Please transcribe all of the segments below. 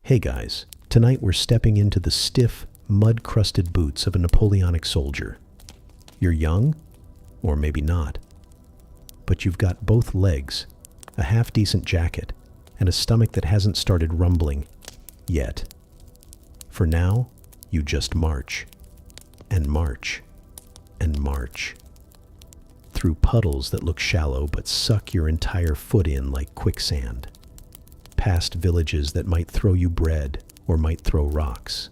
Hey guys, tonight we're stepping into the stiff, mud-crusted boots of a Napoleonic soldier. You're young, or maybe not, but you've got both legs, a half-decent jacket, and a stomach that hasn't started rumbling yet. For now, you just march, and march, and march. Through puddles that look shallow but suck your entire foot in like quicksand. Past villages that might throw you bread or might throw rocks.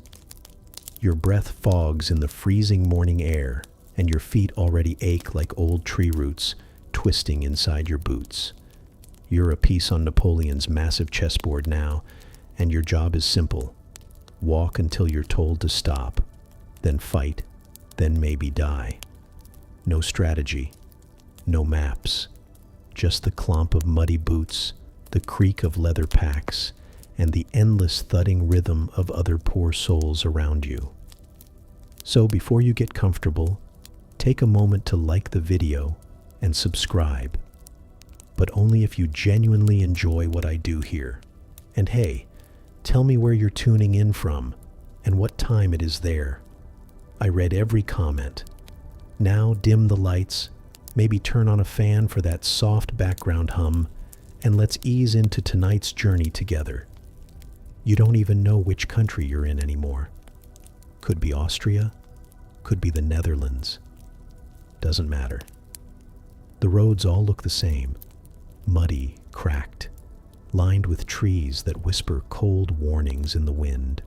Your breath fogs in the freezing morning air, and your feet already ache like old tree roots twisting inside your boots. You're a piece on Napoleon's massive chessboard now, and your job is simple. Walk until you're told to stop, then fight, then maybe die. No strategy, no maps, just the clomp of muddy boots, the creak of leather packs, and the endless thudding rhythm of other poor souls around you. So before you get comfortable, take a moment to like the video and subscribe, but only if you genuinely enjoy what I do here. And hey, tell me where you're tuning in from and what time it is there. I read every comment. Now dim the lights, maybe turn on a fan for that soft background hum, and let's ease into tonight's journey together. You don't even know which country you're in anymore. Could be Austria, could be the Netherlands. Doesn't matter. The roads all look the same, muddy, cracked, lined with trees that whisper cold warnings in the wind.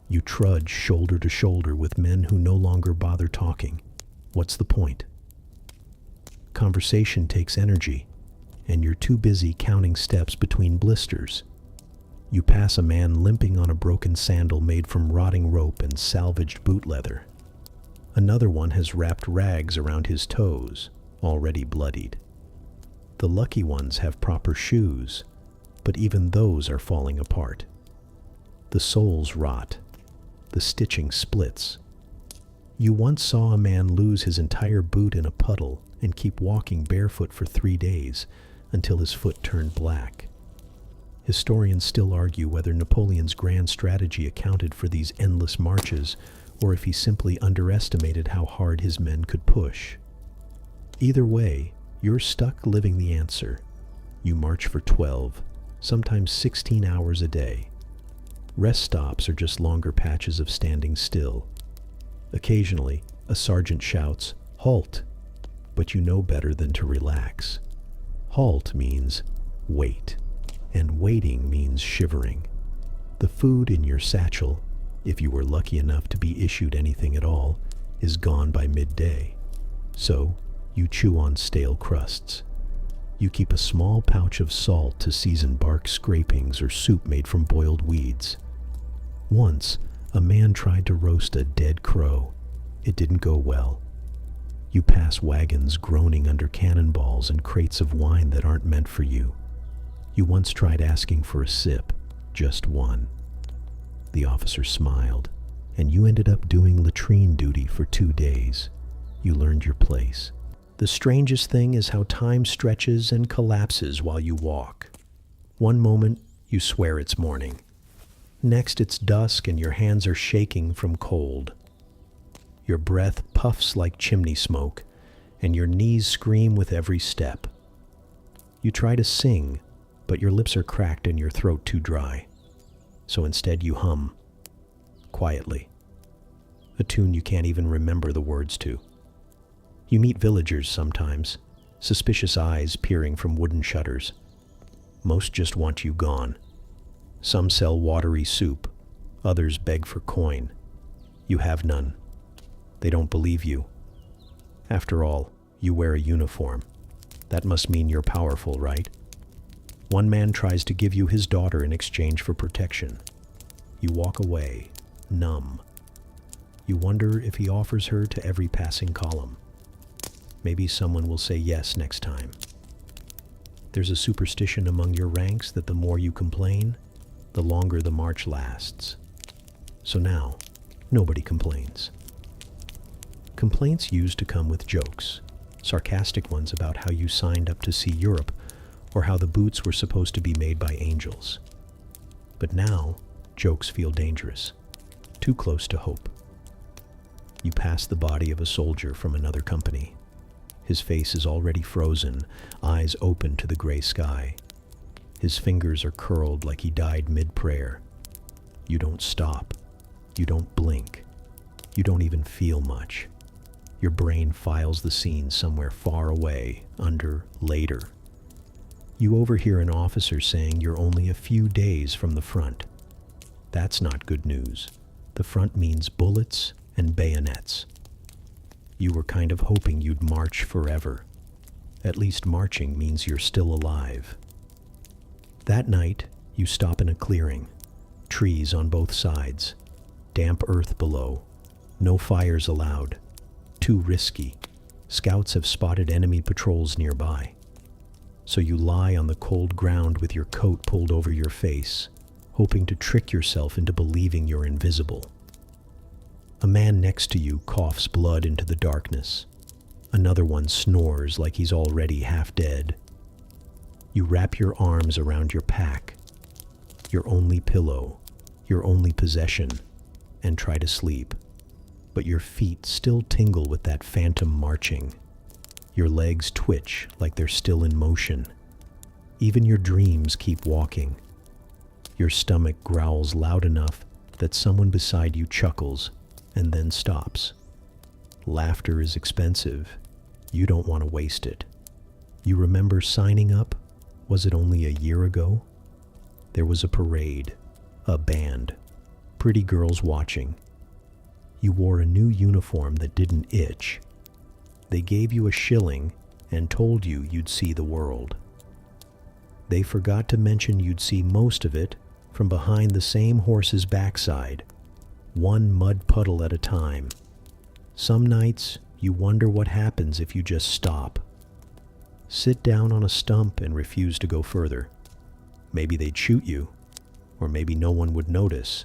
You trudge shoulder to shoulder with men who no longer bother talking. What's the point? Conversation takes energy, and you're too busy counting steps between blisters. You pass a man limping on a broken sandal made from rotting rope and salvaged boot leather. Another one has wrapped rags around his toes, already bloodied. The lucky ones have proper shoes, but even those are falling apart. The soles rot. The stitching splits. You once saw a man lose his entire boot in a puddle and keep walking barefoot for 3 days until his foot turned black. Historians still argue whether Napoleon's grand strategy accounted for these endless marches or if he simply underestimated how hard his men could push. Either way, you're stuck living the answer. You march for 12, sometimes 16 hours a day. Rest stops are just longer patches of standing still. Occasionally, a sergeant shouts, "Halt!" but you know better than to relax. Halt means wait, and waiting means shivering. The food in your satchel, if you were lucky enough to be issued anything at all, is gone by midday. So, you chew on stale crusts. You keep a small pouch of salt to season bark scrapings or soup made from boiled weeds. Once, a man tried to roast a dead crow. It didn't go well. You pass wagons groaning under cannonballs and crates of wine that aren't meant for you. You once tried asking for a sip, just one. The officer smiled, and you ended up doing latrine duty for 2 days. You learned your place. The strangest thing is how time stretches and collapses while you walk. One moment, you swear it's morning. Next, it's dusk and your hands are shaking from cold. Your breath puffs like chimney smoke, and your knees scream with every step. You try to sing, but your lips are cracked and your throat too dry. So instead you hum, quietly, a tune you can't even remember the words to. You meet villagers sometimes, suspicious eyes peering from wooden shutters. Most just want you gone. Some sell watery soup, others beg for coin. You have none. They don't believe you. After all, you wear a uniform. That must mean you're powerful, right? One man tries to give you his daughter in exchange for protection. You walk away, numb. You wonder if he offers her to every passing column. Maybe someone will say yes next time. There's a superstition among your ranks that the more you complain, the longer the march lasts. So now, nobody complains. Complaints used to come with jokes, sarcastic ones about how you signed up to see Europe or how the boots were supposed to be made by angels. But now, jokes feel dangerous, too close to hope. You pass the body of a soldier from another company. His face is already frozen, eyes open to the gray sky. His fingers are curled like he died mid-prayer. You don't stop. You don't blink. You don't even feel much. Your brain files the scene somewhere far away, under later. You overhear an officer saying you're only a few days from the front. That's not good news. The front means bullets and bayonets. You were kind of hoping you'd march forever. At least marching means you're still alive. That night, you stop in a clearing. Trees on both sides. Damp earth below. No fires allowed. Too risky. Scouts have spotted enemy patrols nearby. So you lie on the cold ground with your coat pulled over your face, hoping to trick yourself into believing you're invisible. A man next to you coughs blood into the darkness. Another one snores like he's already half dead. You wrap your arms around your pack, your only pillow, your only possession, and try to sleep. But your feet still tingle with that phantom marching. Your legs twitch like they're still in motion. Even your dreams keep walking. Your stomach growls loud enough that someone beside you chuckles and then stops. Laughter is expensive. You don't want to waste it. You remember signing up? Was it only a year ago? There was a parade, a band, pretty girls watching. You wore a new uniform that didn't itch. They gave you a shilling and told you you'd see the world. They forgot to mention you'd see most of it from behind the same horse's backside, one mud puddle at a time. Some nights, you wonder what happens if you just stop. Sit down on a stump and refuse to go further. Maybe they'd shoot you, or maybe no one would notice.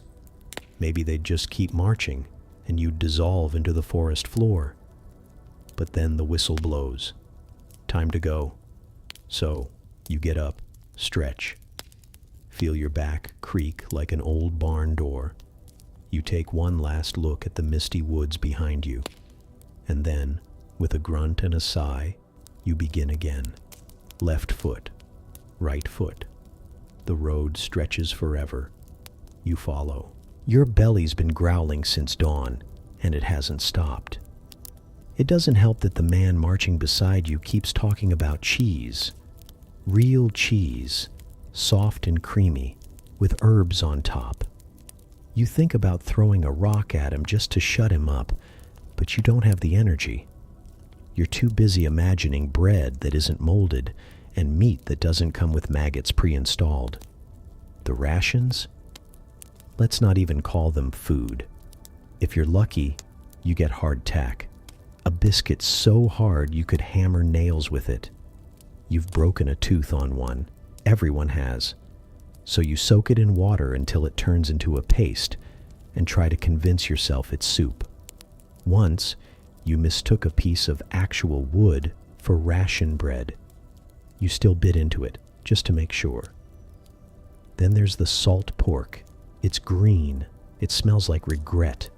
Maybe they'd just keep marching, and you'd dissolve into the forest floor. But then the whistle blows. Time to go. So, you get up, stretch, feel your back creak like an old barn door. You take one last look at the misty woods behind you, and then, with a grunt and a sigh, you begin again. Left foot, right foot. The road stretches forever. You follow. Your belly's been growling since dawn, and it hasn't stopped. It doesn't help that the man marching beside you keeps talking about cheese. Real cheese, soft and creamy, with herbs on top. You think about throwing a rock at him just to shut him up, but you don't have the energy. You're too busy imagining bread that isn't molded and meat that doesn't come with maggots pre-installed. The rations? Let's not even call them food. If you're lucky, you get hardtack. A biscuit so hard you could hammer nails with it. You've broken a tooth on one. Everyone has. So you soak it in water until it turns into a paste and try to convince yourself it's soup. Once, you mistook a piece of actual wood for ration bread. You still bit into it, just to make sure. Then there's the salt pork. It's green. It smells like regret.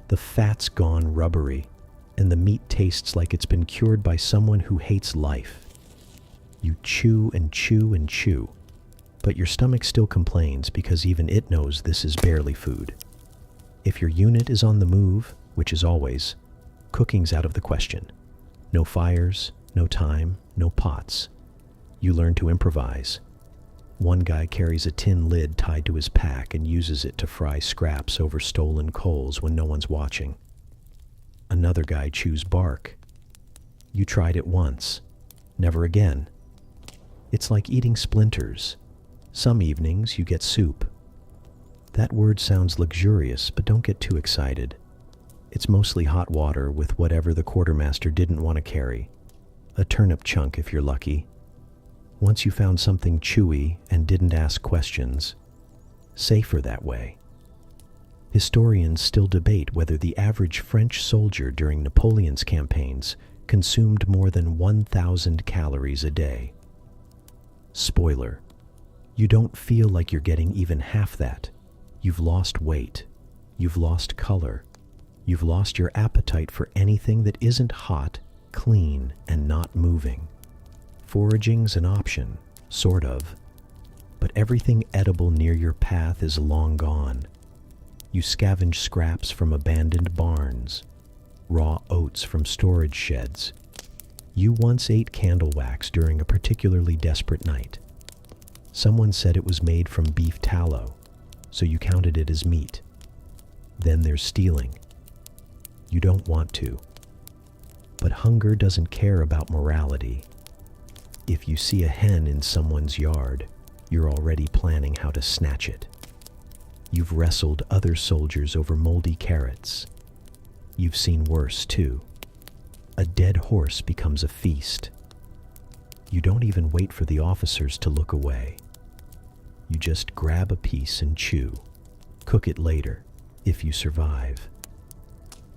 The fat's gone rubbery, and the meat tastes like it's been cured by someone who hates life. You chew and chew and chew, but your stomach still complains because even it knows this is barely food. If your unit is on the move, which is always, cooking's out of the question. No fires, no time, no pots. You learn to improvise. One guy carries a tin lid tied to his pack and uses it to fry scraps over stolen coals when no one's watching. Another guy chews bark. You tried it once. Never again. It's like eating splinters. Some evenings you get soup. That word sounds luxurious, but don't get too excited. It's mostly hot water with whatever the quartermaster didn't want to carry. A turnip chunk if you're lucky. Once you found something chewy and didn't ask questions. Safer that way. Historians still debate whether the average French soldier during Napoleon's campaigns consumed more than 1,000 calories a day. Spoiler, You don't feel like you're getting even half that. You've lost weight. You've lost color. You've lost your appetite for anything that isn't hot, clean, and not moving. Foraging's an option, sort of. But everything edible near your path is long gone. You scavenge scraps from abandoned barns, raw oats from storage sheds. You once ate candle wax during a particularly desperate night. Someone said it was made from beef tallow, so you counted it as meat. Then there's stealing. You don't want to. But hunger doesn't care about morality. If you see a hen in someone's yard, you're already planning how to snatch it. You've wrestled other soldiers over moldy carrots. You've seen worse, too. A dead horse becomes a feast. You don't even wait for the officers to look away. You just grab a piece and chew. Cook it later, if you survive.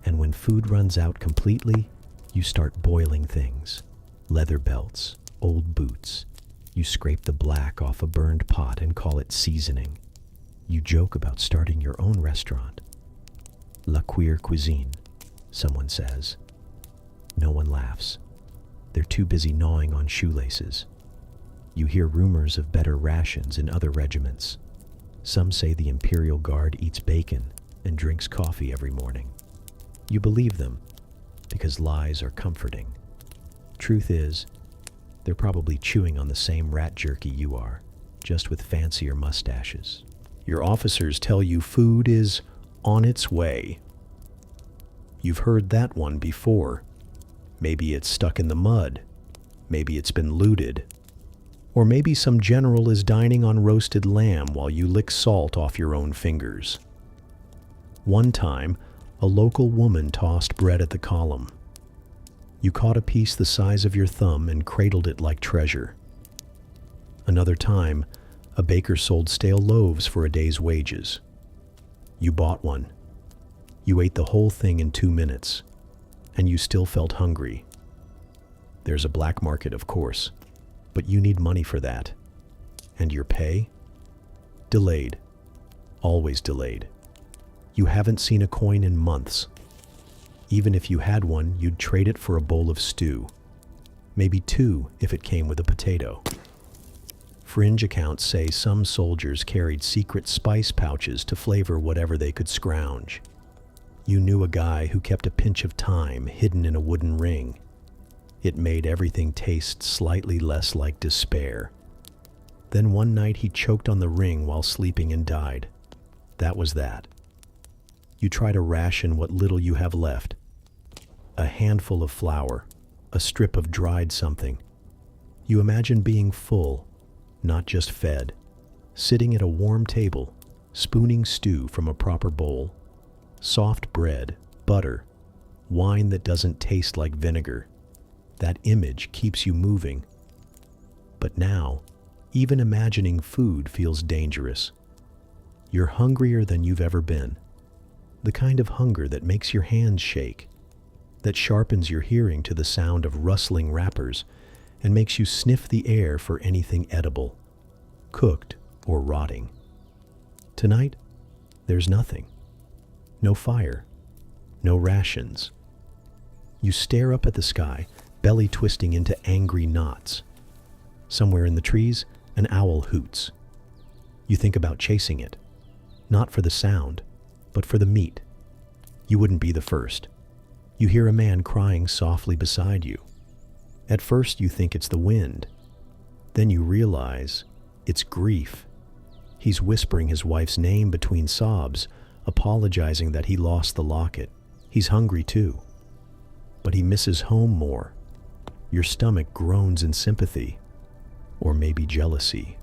And when food runs out completely, you start boiling things. Leather belts, old boots. You scrape the black off a burned pot and call it seasoning. You joke about starting your own restaurant. La queer cuisine, someone says. No one laughs. They're too busy gnawing on shoelaces. You hear rumors of better rations in other regiments. Some say the Imperial Guard eats bacon and drinks coffee every morning. You believe them because lies are comforting. Truth is, they're probably chewing on the same rat jerky you are, just with fancier mustaches. Your officers tell you food is on its way. You've heard that one before. Maybe it's stuck in the mud. Maybe it's been looted. Or maybe some general is dining on roasted lamb while you lick salt off your own fingers. One time, a local woman tossed bread at the column. You caught a piece the size of your thumb and cradled it like treasure. Another time, a baker sold stale loaves for a day's wages. You bought one. You ate the whole thing in 2 minutes, and you still felt hungry. There's a black market, of course, but you need money for that. And your pay? Delayed. Always delayed. You haven't seen a coin in months. Even if you had one, you'd trade it for a bowl of stew. Maybe 2 if it came with a potato. Fringe accounts say some soldiers carried secret spice pouches to flavor whatever they could scrounge. You knew a guy who kept a pinch of thyme hidden in a wooden ring. It made everything taste slightly less like despair. Then one night he choked on the ring while sleeping and died. That was that. You try to ration what little you have left. A handful of flour, a strip of dried something. You imagine being full, not just fed, sitting at a warm table, spooning stew from a proper bowl, soft bread, butter, wine that doesn't taste like vinegar. That image keeps you moving. But now, even imagining food feels dangerous. You're hungrier than you've ever been. The kind of hunger that makes your hands shake, that sharpens your hearing to the sound of rustling wrappers and makes you sniff the air for anything edible, cooked or rotting. Tonight, there's nothing. No fire. No rations. You stare up at the sky, belly twisting into angry knots. Somewhere in the trees, an owl hoots. You think about chasing it, not for the sound, but for the meat. You wouldn't be the first. You hear a man crying softly beside you. At first you think it's the wind. Then you realize it's grief. He's whispering his wife's name between sobs, apologizing that he lost the locket. He's hungry too, but he misses home more. Your stomach groans in sympathy, or maybe jealousy.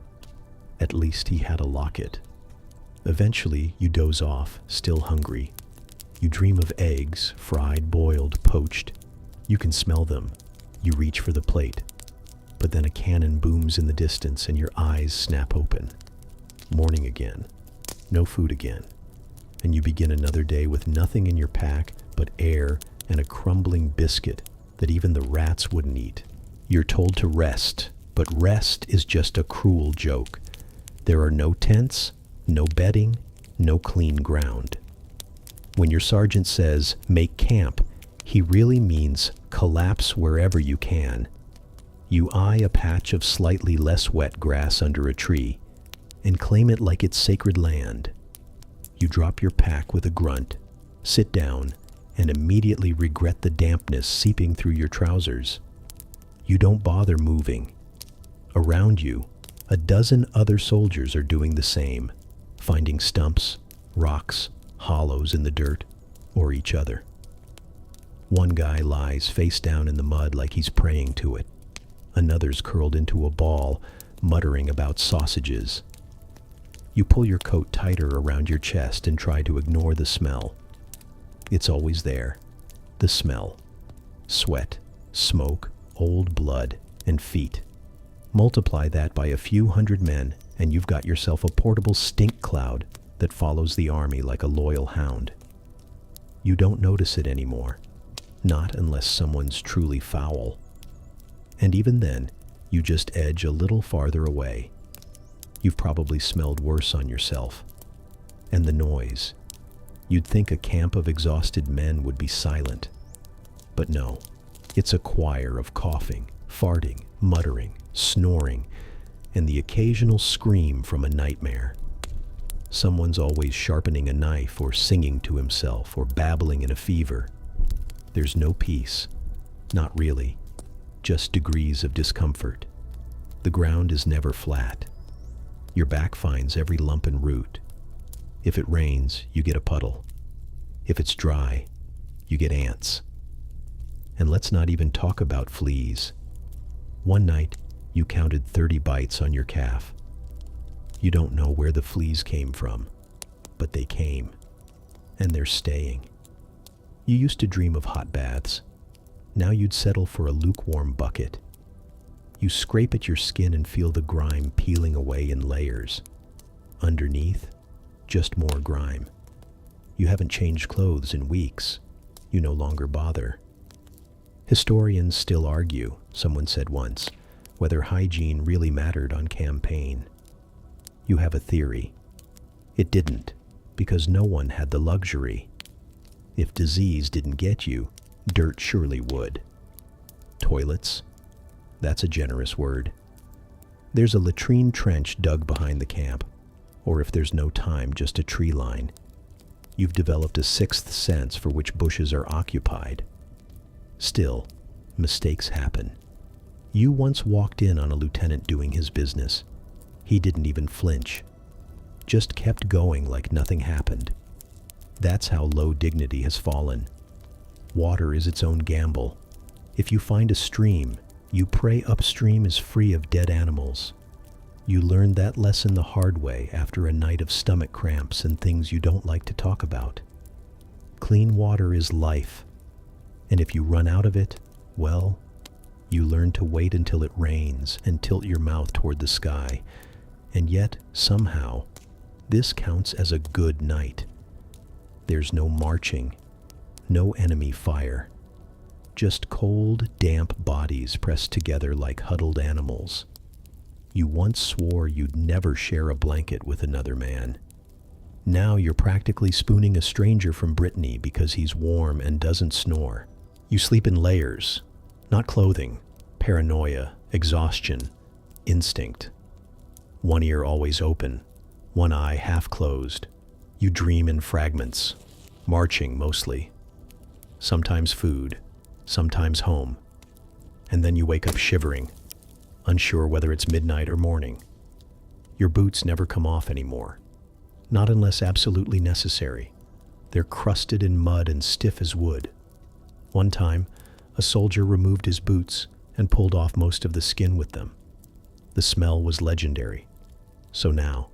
At least he had a locket. Eventually, you doze off, still hungry. You dream of eggs, fried, boiled, poached. You can smell them. You reach for the plate. But then a cannon booms in the distance and your eyes snap open. Morning again. No food again. And you begin another day with nothing in your pack but air and a crumbling biscuit that even the rats wouldn't eat. You're told to rest, but rest is just a cruel joke. There are no tents, no bedding, no clean ground. When your sergeant says, make camp, he really means collapse wherever you can. You eye a patch of slightly less wet grass under a tree and claim it like it's sacred land. You drop your pack with a grunt, sit down, and immediately regret the dampness seeping through your trousers. You don't bother moving. Around you, a dozen other soldiers are doing the same, finding stumps, rocks, hollows in the dirt, or each other. One guy lies face down in the mud like he's praying to it. Another's curled into a ball, muttering about sausages. You pull your coat tighter around your chest and try to ignore the smell. It's always there. The smell. Sweat, smoke, old blood, and feet. Multiply that by a few hundred men, and you've got yourself a portable stink cloud that follows the army like a loyal hound. You don't notice it anymore. Not unless someone's truly foul. And even then, you just edge a little farther away. You've probably smelled worse on yourself. And the noise. You'd think a camp of exhausted men would be silent. But no, it's a choir of coughing, farting, muttering, snoring, and the occasional scream from a nightmare. Someone's always sharpening a knife or singing to himself or babbling in a fever. There's no peace. Not really. Just degrees of discomfort. The ground is never flat. Your back finds every lump and root. If it rains, you get a puddle. If it's dry, you get ants. And let's not even talk about fleas. One night, you counted 30 bites on your calf. You don't know where the fleas came from, but they came, and they're staying. You used to dream of hot baths. Now you'd settle for a lukewarm bucket. You scrape at your skin and feel the grime peeling away in layers. Underneath, just more grime. You haven't changed clothes in weeks. You no longer bother. Historians still argue, someone said once, whether hygiene really mattered on campaign. You have a theory. It didn't, because no one had the luxury. If disease didn't get you, dirt surely would. Toilets? That's a generous word. There's a latrine trench dug behind the camp, or if there's no time, just a tree line. You've developed a sixth sense for which bushes are occupied. Still, mistakes happen. You once walked in on a lieutenant doing his business. He didn't even flinch. Just kept going like nothing happened. That's how low dignity has fallen. Water is its own gamble. If you find a stream, you pray upstream is free of dead animals. You learned that lesson the hard way after a night of stomach cramps and things you don't like to talk about. Clean water is life. And if you run out of it, well, you learn to wait until it rains and tilt your mouth toward the sky. And yet, somehow, this counts as a good night. There's no marching, no enemy fire. Just cold, damp bodies pressed together like huddled animals. You once swore you'd never share a blanket with another man. Now you're practically spooning a stranger from Brittany because he's warm and doesn't snore. You sleep in layers, not clothing, paranoia, exhaustion, instinct. One ear always open, one eye half closed. You dream in fragments, marching mostly. Sometimes food, sometimes home. And then you wake up shivering, unsure whether it's midnight or morning. Your boots never come off anymore, not unless absolutely necessary. They're crusted in mud and stiff as wood. One time, a soldier removed his boots and pulled off most of the skin with them. The smell was legendary. So now,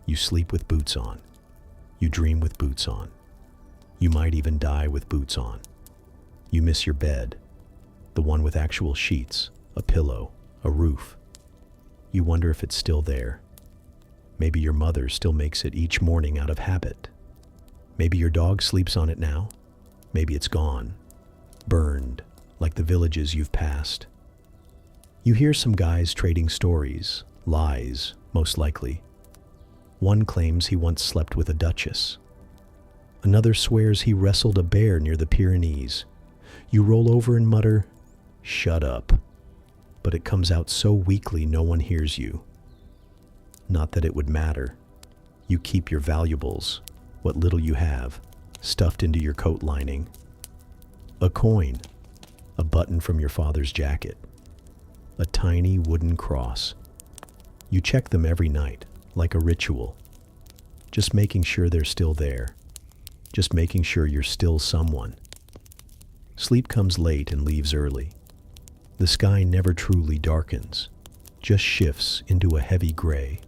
you sleep with boots on. You dream with boots on. You might even die with boots on. You miss your bed, the one with actual sheets, a pillow, a roof. You wonder if it's still there. Maybe your mother still makes it each morning out of habit. Maybe your dog sleeps on it now. Maybe it's gone, burned, like the villages you've passed. You hear some guys trading stories, lies, most likely, One claims he once slept with a duchess. Another swears he wrestled a bear near the Pyrenees. You roll over and mutter, "Shut up." But it comes out so weakly no one hears you. Not that it would matter. You keep your valuables, what little you have, stuffed into your coat lining. A coin, a button from your father's jacket, a tiny wooden cross. You check them every night, like a ritual, just making sure they're still there, just making sure you're still someone. Sleep comes late and leaves early. The sky never truly darkens, just shifts into a heavy gray.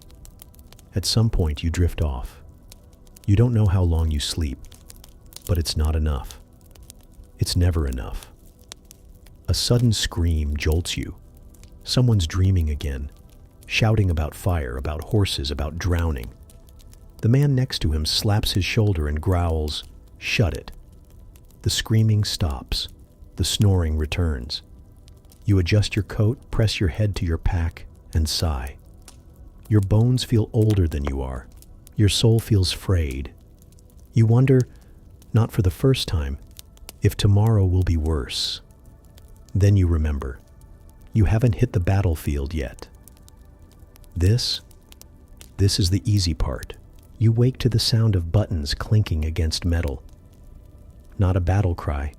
At some point you drift off. You don't know how long you sleep, but it's not enough. It's never enough. A sudden scream jolts you. Someone's dreaming again, shouting about fire, about horses, about drowning. The man next to him slaps his shoulder and growls, "Shut it." The screaming stops. The snoring returns. You adjust your coat, press your head to your pack, and sigh. Your bones feel older than you are. Your soul feels frayed. You wonder, not for the first time, if tomorrow will be worse. Then you remember. You haven't hit the battlefield yet. This is the easy part. You wake to the sound of buttons clinking against metal. Not a battle cry,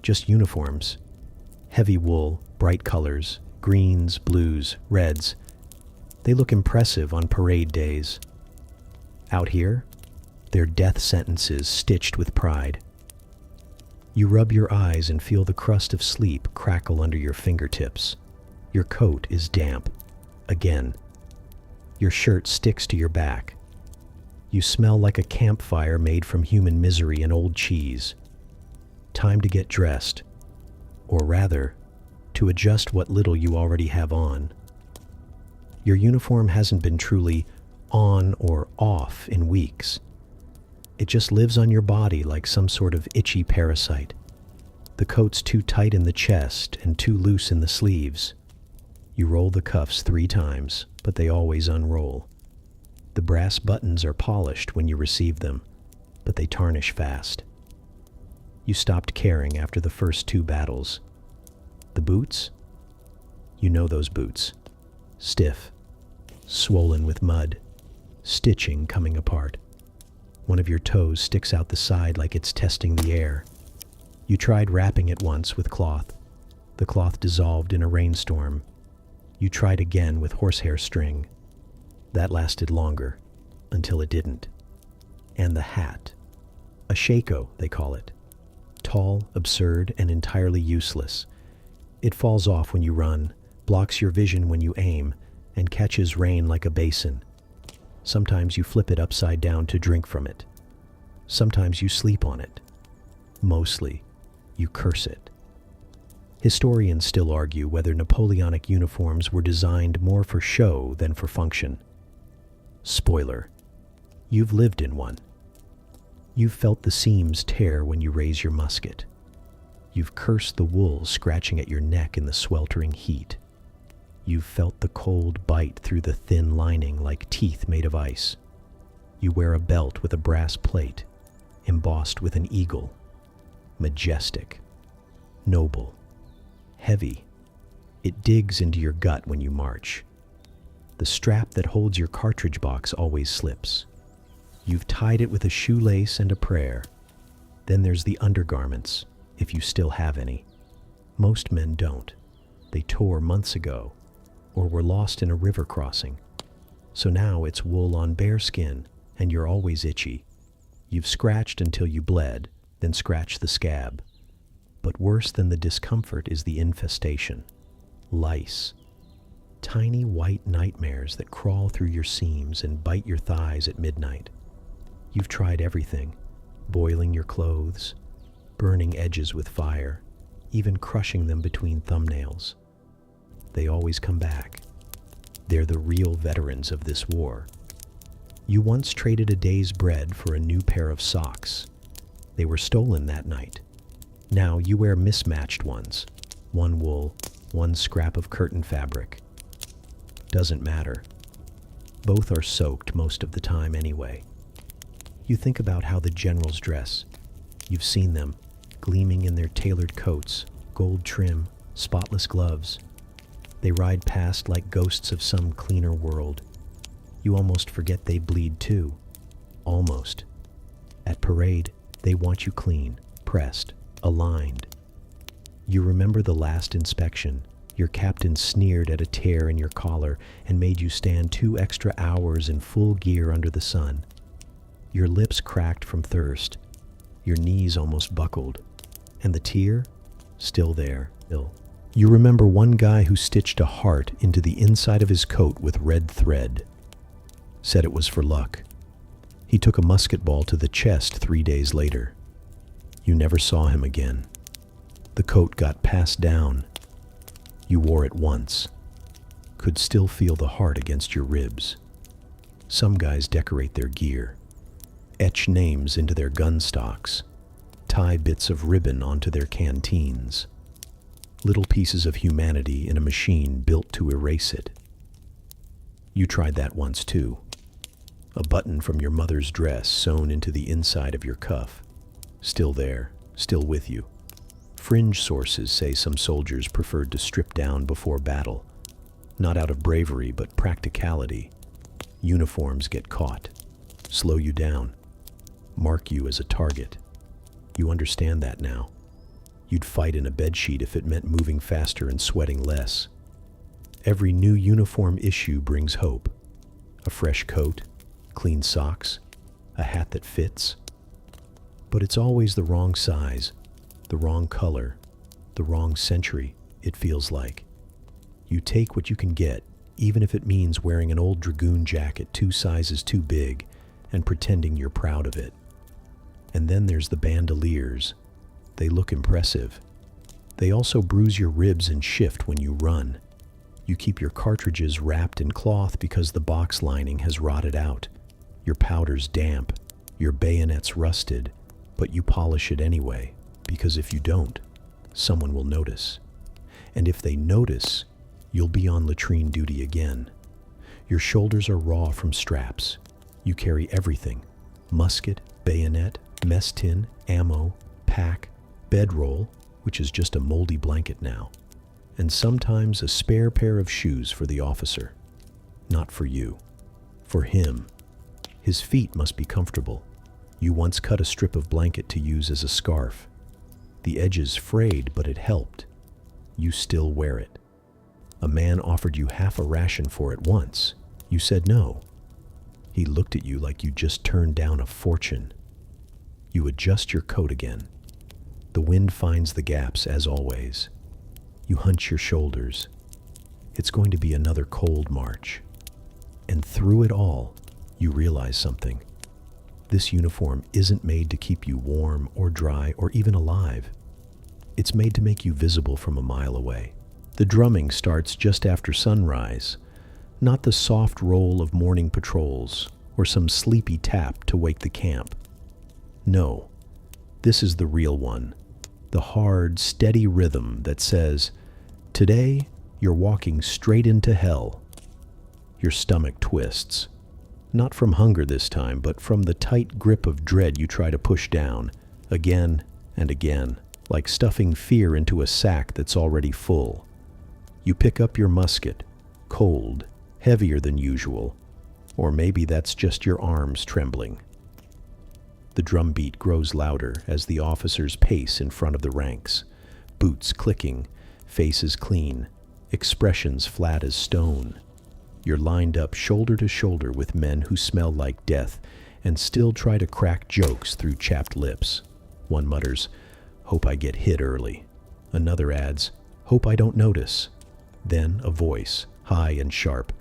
just uniforms. Heavy wool, bright colors, greens, blues, reds. They look impressive on parade days. Out here, they're death sentences stitched with pride. You rub your eyes and feel the crust of sleep crackle under your fingertips. Your coat is damp. Again. Your shirt sticks to your back. You smell like a campfire made from human misery and old cheese. Time to get dressed. Or rather, to adjust what little you already have on. Your uniform hasn't been truly on or off in weeks. It just lives on your body like some sort of itchy parasite. The coat's too tight in the chest and too loose in the sleeves. You roll the cuffs 3 times, but they always unroll. The brass buttons are polished when you receive them, but they tarnish fast. You stopped caring after the first 2 battles. The boots? You know those boots. Stiff, swollen with mud, stitching coming apart. One of your toes sticks out the side like it's testing the air. You tried wrapping it once with cloth. The cloth dissolved in a rainstorm. You tried again with horsehair string. That lasted longer, until it didn't. And the hat. A shako, they call it. Tall, absurd, and entirely useless. It falls off when you run, blocks your vision when you aim, and catches rain like a basin. Sometimes you flip it upside down to drink from it. Sometimes you sleep on it. Mostly, you curse it. Historians still argue whether Napoleonic uniforms were designed more for show than for function. Spoiler, you've lived in one. You've felt the seams tear when you raise your musket. You've cursed the wool scratching at your neck in the sweltering heat. You've felt the cold bite through the thin lining like teeth made of ice. You wear a belt with a brass plate, embossed with an eagle. Majestic, noble, heavy. It digs into your gut when you march. The strap that holds your cartridge box always slips. You've tied it with a shoelace and a prayer. Then there's the undergarments, if you still have any. Most men don't. They tore months ago, or were lost in a river crossing. So now it's wool on bare skin, and you're always itchy. You've scratched until you bled, then scratched the scab. But worse than the discomfort is the infestation. Lice. Tiny white nightmares that crawl through your seams and bite your thighs at midnight. You've tried everything, boiling your clothes, burning edges with fire, even crushing them between thumbnails. They always come back. They're the real veterans of this war. You once traded a day's bread for a new pair of socks. They were stolen that night. Now you wear mismatched ones. One wool, one scrap of curtain fabric. Doesn't matter. Both are soaked most of the time anyway. You think about how the generals dress. You've seen them, gleaming in their tailored coats, gold trim, spotless gloves. They ride past like ghosts of some cleaner world. You almost forget they bleed too. Almost. At parade, they want you clean, pressed, aligned. You remember the last inspection. Your captain sneered at a tear in your collar and made you stand 2 extra hours in full gear under the sun. Your lips cracked from thirst. Your knees almost buckled. And the tear? Still there. You remember one guy who stitched a heart into the inside of his coat with red thread. Said it was for luck. He took a musket ball to the chest 3 days later. You never saw him again. The coat got passed down. You wore it once. Could still feel the heart against your ribs. Some guys decorate their gear, etch names into their gun stocks, tie bits of ribbon onto their canteens. Little pieces of humanity in a machine built to erase it. You tried that once too. A button from your mother's dress sewn into the inside of your cuff. Still there, still with you. Fringe sources say some soldiers preferred to strip down before battle. Not out of bravery, but practicality. Uniforms get caught, slow you down, mark you as a target. You understand that now. You'd fight in a bedsheet if it meant moving faster and sweating less. Every new uniform issue brings hope. A fresh coat, clean socks, a hat that fits. But it's always the wrong size, the wrong color, the wrong century, it feels like. You take what you can get, even if it means wearing an old dragoon jacket 2 sizes too big and pretending you're proud of it. And then there's the bandoliers. They look impressive. They also bruise your ribs and shift when you run. You keep your cartridges wrapped in cloth because the box lining has rotted out. Your powder's damp, your bayonet's rusted, but you polish it anyway, because if you don't, someone will notice. And if they notice, you'll be on latrine duty again. Your shoulders are raw from straps. You carry everything: musket, bayonet, mess tin, ammo, pack, bedroll, which is just a moldy blanket now, and sometimes a spare pair of shoes for the officer. Not for you. For him. His feet must be comfortable. You once cut a strip of blanket to use as a scarf. The edges frayed, but it helped. You still wear it. A man offered you half a ration for it once. You said no. He looked at you like you just turned down a fortune. You adjust your coat again. The wind finds the gaps as always. You hunch your shoulders. It's going to be another cold march. And through it all, you realize something. This uniform isn't made to keep you warm or dry or even alive. It's made to make you visible from a mile away. The drumming starts just after sunrise, not the soft roll of morning patrols or some sleepy tap to wake the camp. No, this is the real one, the hard, steady rhythm that says, today you're walking straight into hell. Your stomach twists, not from hunger this time, but from the tight grip of dread you try to push down, again and again, like stuffing fear into a sack that's already full. You pick up your musket, cold, heavier than usual, or maybe that's just your arms trembling. The drumbeat grows louder as the officers pace in front of the ranks, boots clicking, faces clean, expressions flat as stone. You're lined up shoulder to shoulder with men who smell like death and still try to crack jokes through chapped lips. One mutters, "Hope I get hit early." Another adds, "Hope I don't notice." Then a voice, high and sharp,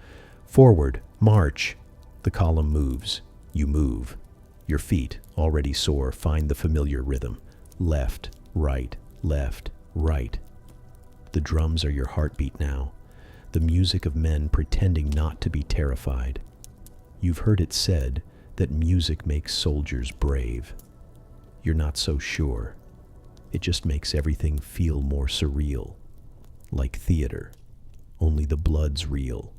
"Forward, march!" The column moves. You move. Your feet, already sore, find the familiar rhythm. Left, right, left, right. The drums are your heartbeat now, the music of men pretending not to be terrified. You've heard it said that music makes soldiers brave. You're not so sure. It just makes everything feel more surreal, like theater, only the blood's real.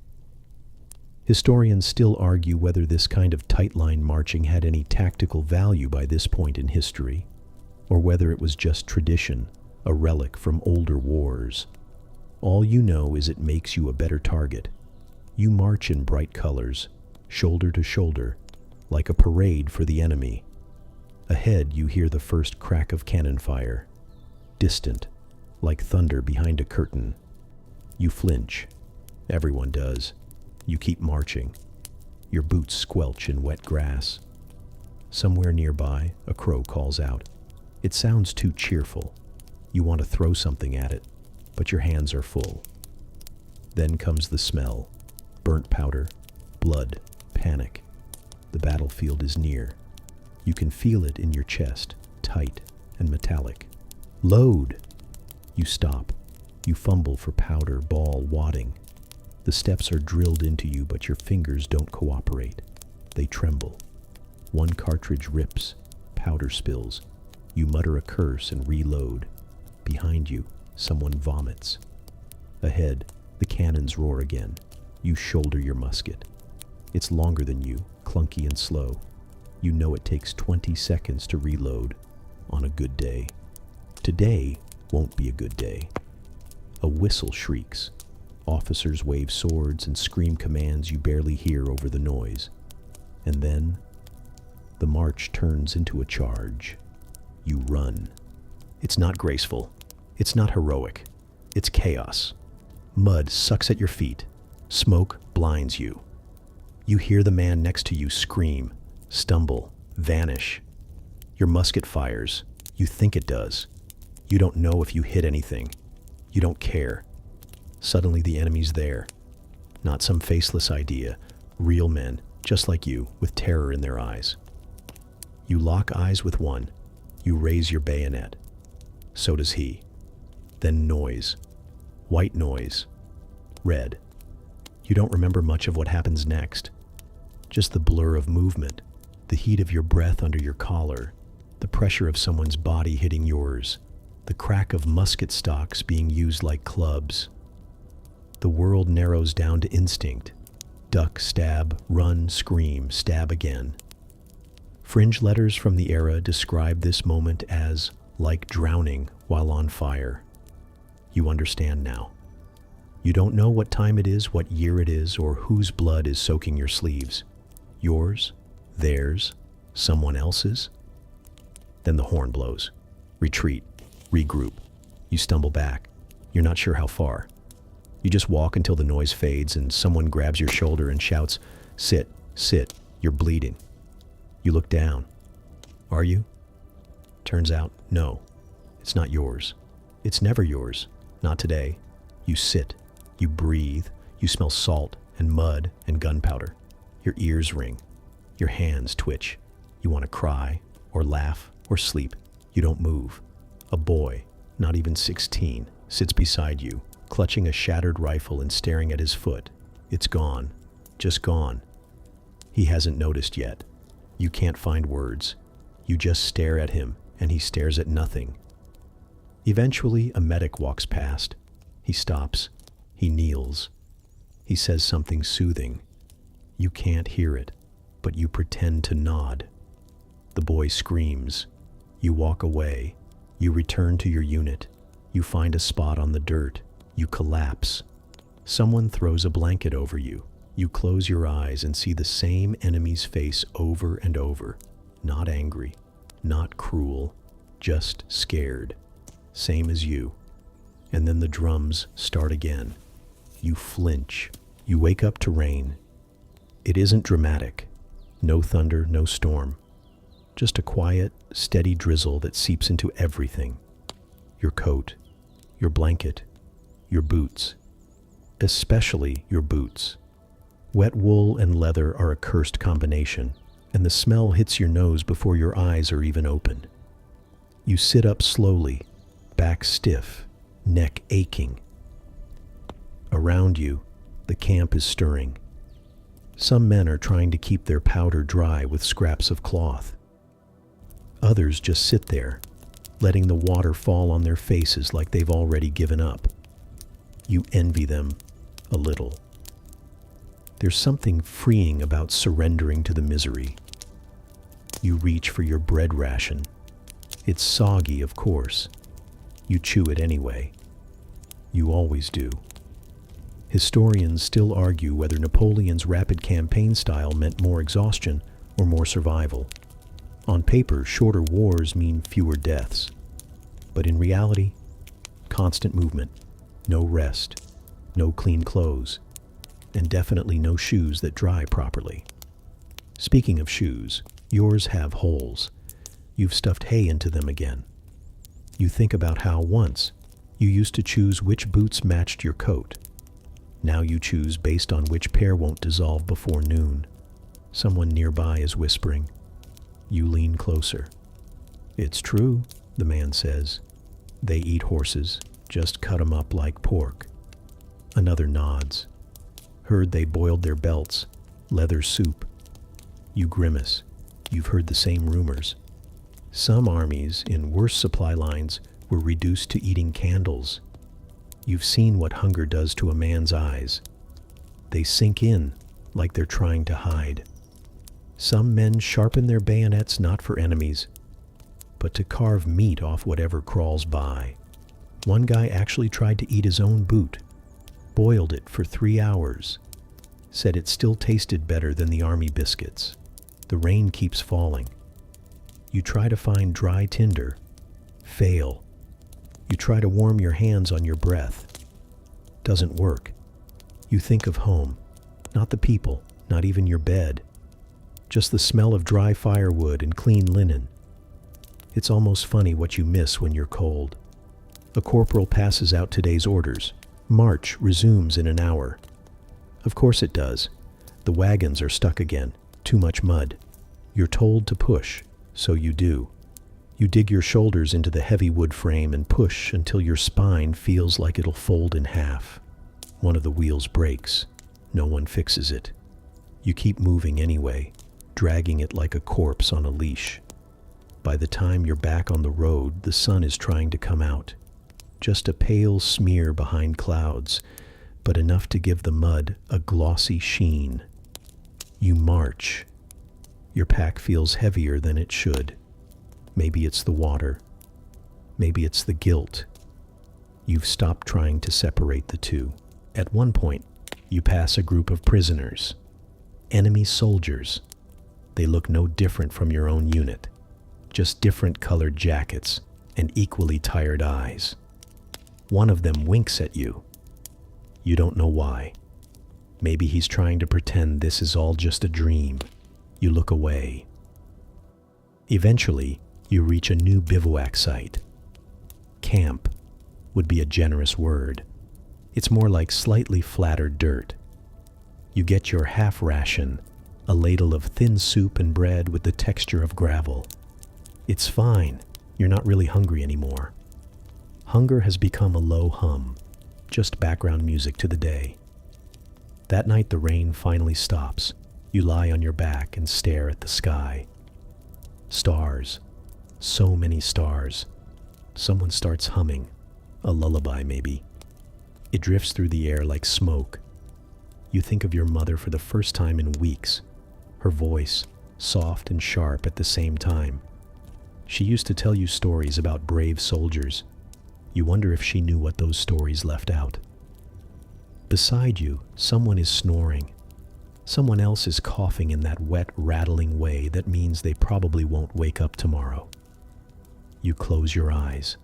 Historians still argue whether this kind of tight-line marching had any tactical value by this point in history, or whether it was just tradition, a relic from older wars. All you know is it makes you a better target. You march in bright colors, shoulder to shoulder, like a parade for the enemy. Ahead you hear the first crack of cannon fire, distant, like thunder behind a curtain. You flinch. Everyone does. You keep marching. Your boots squelch in wet grass. Somewhere nearby, a crow calls out. It sounds too cheerful. You want to throw something at it, but your hands are full. Then comes the smell. Burnt powder, blood, panic. The battlefield is near. You can feel it in your chest, tight and metallic. Load! You stop. You fumble for powder, ball, wadding. The steps are drilled into you, but your fingers don't cooperate. They tremble. One cartridge rips, powder spills. You mutter a curse and reload. Behind you, someone vomits. Ahead, the cannons roar again. You shoulder your musket. It's longer than you, clunky and slow. You know it takes 20 seconds to reload on a good day. Today won't be a good day. A whistle shrieks. Officers wave swords and scream commands you barely hear over the noise. And then, the march turns into a charge. You run. It's not graceful. It's not heroic. It's chaos. Mud sucks at your feet. Smoke blinds you. You hear the man next to you scream, stumble, vanish. Your musket fires. You think it does. You don't know if you hit anything. You don't care. Suddenly the enemy's there. Not some faceless idea. Real men, just like you, with terror in their eyes. You lock eyes with one. You raise your bayonet. So does he. Then noise. White noise. Red. You don't remember much of what happens next. Just the blur of movement, the heat of your breath under your collar, the pressure of someone's body hitting yours, the crack of musket stocks being used like clubs. The world narrows down to instinct. Duck, stab, run, scream, stab again. Fringe letters from the era describe this moment as like drowning while on fire. You understand now. You don't know what time it is, what year it is, or whose blood is soaking your sleeves. Yours, theirs, someone else's. Then the horn blows. Retreat, regroup. You stumble back. You're not sure how far. You just walk until the noise fades and someone grabs your shoulder and shouts, "Sit, sit, you're bleeding." You look down. Are you? Turns out, no, it's not yours. It's never yours. Not today. You sit. You breathe. You smell salt and mud and gunpowder. Your ears ring. Your hands twitch. You want to cry or laugh or sleep. You don't move. A boy, not even 16, sits beside you, clutching a shattered rifle and staring at his foot. It's gone. Just gone. He hasn't noticed yet. You can't find words. You just stare at him, and he stares at nothing. Eventually, a medic walks past. He stops. He kneels. He says something soothing. You can't hear it, but you pretend to nod. The boy screams. You walk away. You return to your unit. You find a spot on the dirt. You collapse. Someone throws a blanket over you. You close your eyes and see the same enemy's face over and over. Not angry, not cruel, just scared. Same as you. And then the drums start again. You flinch. You wake up to rain. It isn't dramatic. No thunder, no storm. Just a quiet, steady drizzle that seeps into everything. Your coat, your blanket, your boots. Especially your boots. Wet wool and leather are a cursed combination, and the smell hits your nose before your eyes are even open. You sit up slowly, back stiff, neck aching. Around you, the camp is stirring. Some men are trying to keep their powder dry with scraps of cloth. Others just sit there, letting the water fall on their faces like they've already given up. You envy them a little. There's something freeing about surrendering to the misery. You reach for your bread ration. It's soggy, of course. You chew it anyway. You always do. Historians still argue whether Napoleon's rapid campaign style meant more exhaustion or more survival. On paper, shorter wars mean fewer deaths. But in reality, constant movement, no rest, no clean clothes, and definitely no shoes that dry properly. Speaking of shoes, yours have holes. You've stuffed hay into them again. You think about how once you used to choose which boots matched your coat. Now you choose based on which pair won't dissolve before noon. Someone nearby is whispering. You lean closer. It's true, the man says. They eat horses, just cut 'em up like pork. Another nods. Heard they boiled their belts, leather soup. You grimace. You've heard the same rumors. Some armies in worse supply lines were reduced to eating candles. You've seen what hunger does to a man's eyes. They sink in like they're trying to hide. Some men sharpen their bayonets not for enemies, but to carve meat off whatever crawls by. One guy actually tried to eat his own boot, boiled it for 3 hours, said it still tasted better than the army biscuits. The rain keeps falling. You try to find dry tinder, fail. You try to warm your hands on your breath. Doesn't work. You think of home, not the people, not even your bed. Just the smell of dry firewood and clean linen. It's almost funny what you miss when you're cold. A corporal passes out today's orders. March resumes in an hour. Of course it does. The wagons are stuck again. Too much mud. You're told to push, so you do. You dig your shoulders into the heavy wood frame and push until your spine feels like it'll fold in half. One of the wheels breaks. No one fixes it. You keep moving anyway, dragging it like a corpse on a leash. By the time you're back on the road, the sun is trying to come out. Just a pale smear behind clouds, but enough to give the mud a glossy sheen. You march. Your pack feels heavier than it should. Maybe it's the water. Maybe it's the guilt. You've stopped trying to separate the two. At one point, you pass a group of prisoners. Enemy soldiers. They look no different from your own unit. Just different colored jackets and equally tired eyes. One of them winks at you. You don't know why. Maybe he's trying to pretend this is all just a dream. You look away. Eventually, you reach a new bivouac site. Camp would be a generous word. It's more like slightly flattered dirt. You get your half ration, a ladle of thin soup and bread with the texture of gravel. It's fine. You're not really hungry anymore. Hunger has become a low hum, just background music to the day. That night the rain finally stops. You lie on your back and stare at the sky. Stars. So many stars. Someone starts humming. A lullaby, maybe. It drifts through the air like smoke. You think of your mother for the first time in weeks. Her voice, soft and sharp at the same time. She used to tell you stories about brave soldiers. You wonder if she knew what those stories left out. Beside you, someone is snoring. Someone else is coughing in that wet, rattling way that means they probably won't wake up tomorrow. You close your eyes.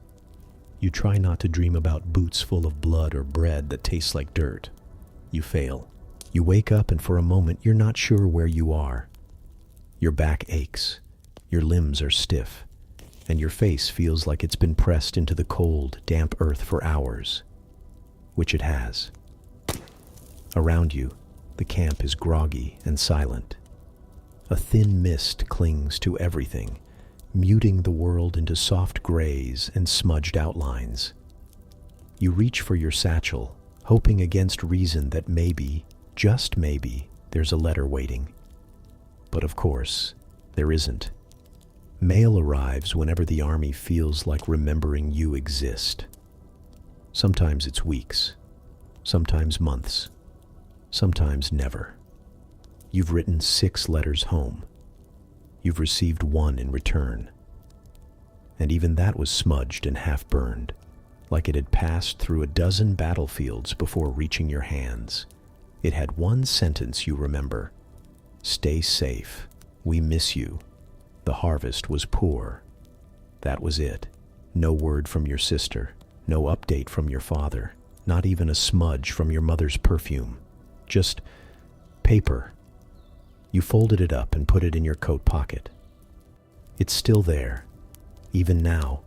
You try not to dream about boots full of blood or bread that tastes like dirt. You fail. You wake up and for a moment you're not sure where you are. Your back aches. Your limbs are stiff. And your face feels like it's been pressed into the cold, damp earth for hours. Which it has. Around you, the camp is groggy and silent. A thin mist clings to everything, muting the world into soft grays and smudged outlines. You reach for your satchel, hoping against reason that maybe, just maybe, there's a letter waiting. But of course, there isn't. Mail arrives whenever the army feels like remembering you exist. Sometimes it's weeks, sometimes months, sometimes never. You've written 6 letters home. You've received 1 in return. And even that was smudged and half-burned, like it had passed through a dozen battlefields before reaching your hands. It had one sentence you remember. Stay safe. We miss you. The harvest was poor. That was it. No word from your sister. No update from your father. Not even a smudge from your mother's perfume. Just paper. You folded it up and put it in your coat pocket. It's still there, even now,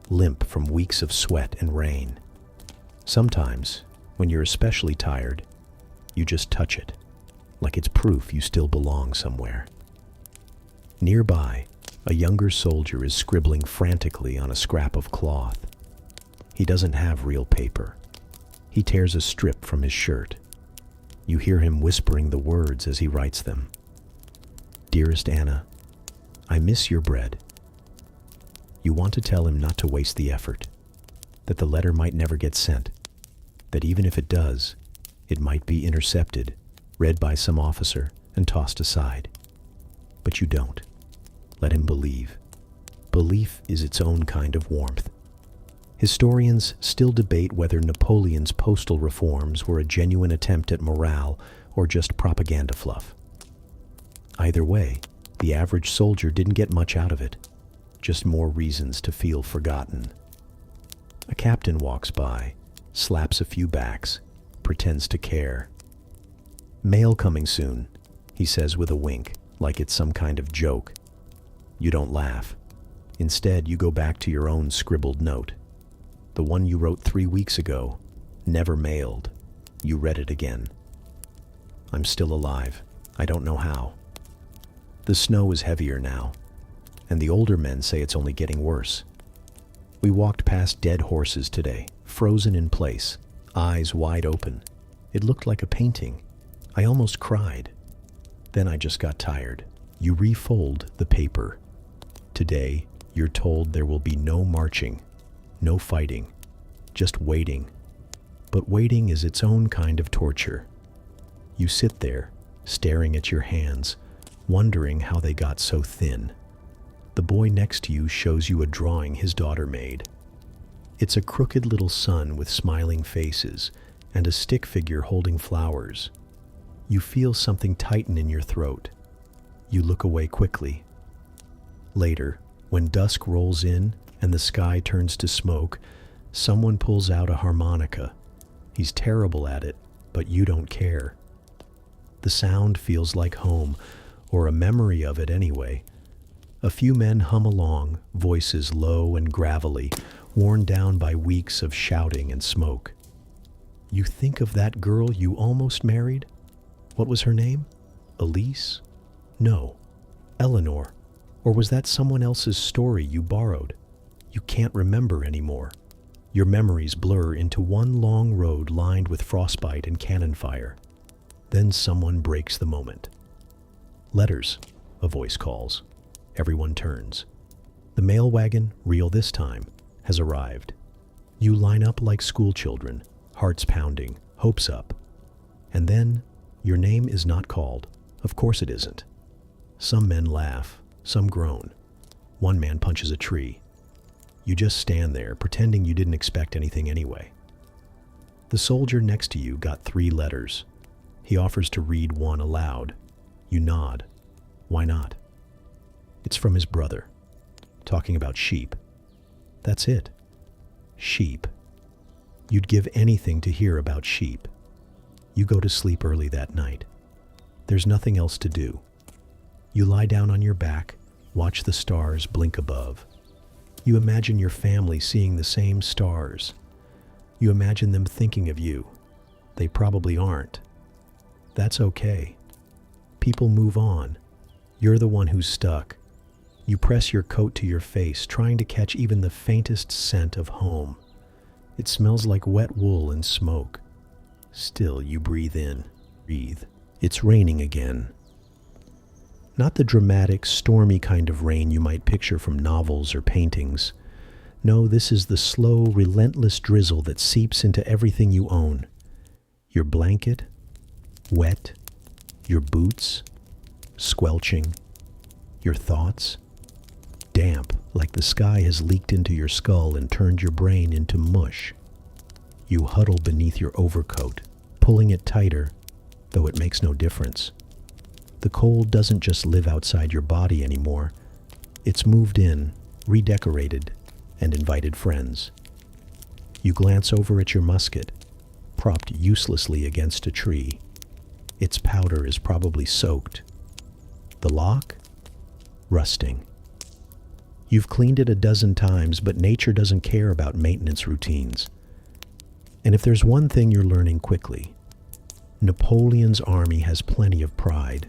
limp from weeks of sweat and rain. Sometimes, when you're especially tired, you just touch it, like it's proof you still belong somewhere. Nearby, a younger soldier is scribbling frantically on a scrap of cloth. He doesn't have real paper. He tears a strip from his shirt. You hear him whispering the words as he writes them. Dearest Anna, I miss your bread. You want to tell him not to waste the effort, that the letter might never get sent, that even if it does, it might be intercepted, read by some officer, and tossed aside. But you don't. Let him believe. Belief is its own kind of warmth. Historians still debate whether Napoleon's postal reforms were a genuine attempt at morale or just propaganda fluff. Either way, the average soldier didn't get much out of it, just more reasons to feel forgotten. A captain walks by, slaps a few backs, pretends to care. Mail coming soon, he says with a wink, like it's some kind of joke. You don't laugh. Instead, you go back to your own scribbled note. The one you wrote 3 weeks ago, never mailed. You read it again. I'm still alive. I don't know how. The snow is heavier now, and the older men say it's only getting worse. We walked past dead horses today, frozen in place, eyes wide open. It looked like a painting. I almost cried. Then I just got tired. You refold the paper. Today, you're told there will be no marching, no fighting, just waiting. But waiting is its own kind of torture. You sit there, staring at your hands, wondering how they got so thin. The boy next to you shows you a drawing his daughter made. It's a crooked little sun with smiling faces and a stick figure holding flowers. You feel something tighten in your throat. You look away quickly. Later, when dusk rolls in and the sky turns to smoke, someone pulls out a harmonica. He's terrible at it, but you don't care. The sound feels like home, or a memory of it anyway. A few men hum along, voices low and gravelly, worn down by weeks of shouting and smoke. You think of that girl you almost married? What was her name? Elise? No. Eleanor. Or was that someone else's story you borrowed? You can't remember anymore. Your memories blur into one long road lined with frostbite and cannon fire. Then someone breaks the moment. Letters, a voice calls. Everyone turns. The mail wagon, real this time, has arrived. You line up like school children, hearts pounding, hopes up. And then, your name is not called. Of course it isn't. Some men laugh, some groan. One man punches a tree. You just stand there, pretending you didn't expect anything anyway. The soldier next to you got 3 letters. He offers to read one aloud. You nod. Why not? It's from his brother, talking about sheep. That's it. Sheep. You'd give anything to hear about sheep. You go to sleep early that night. There's nothing else to do. You lie down on your back, watch the stars blink above. You imagine your family seeing the same stars. You imagine them thinking of you. They probably aren't. That's okay. People move on. You're the one who's stuck. You press your coat to your face, trying to catch even the faintest scent of home. It smells like wet wool and smoke. Still, you breathe in. Breathe. It's raining again. Not the dramatic, stormy kind of rain you might picture from novels or paintings. No, this is the slow, relentless drizzle that seeps into everything you own. Your blanket, wet, your boots, squelching. Your thoughts? Damp, like the sky has leaked into your skull and turned your brain into mush. You huddle beneath your overcoat, pulling it tighter, though it makes no difference. The cold doesn't just live outside your body anymore. It's moved in, redecorated, and invited friends. You glance over at your musket, propped uselessly against a tree. Its powder is probably soaked. The lock? Rusting. You've cleaned it a dozen times, but nature doesn't care about maintenance routines. And if there's one thing you're learning quickly, Napoleon's army has plenty of pride,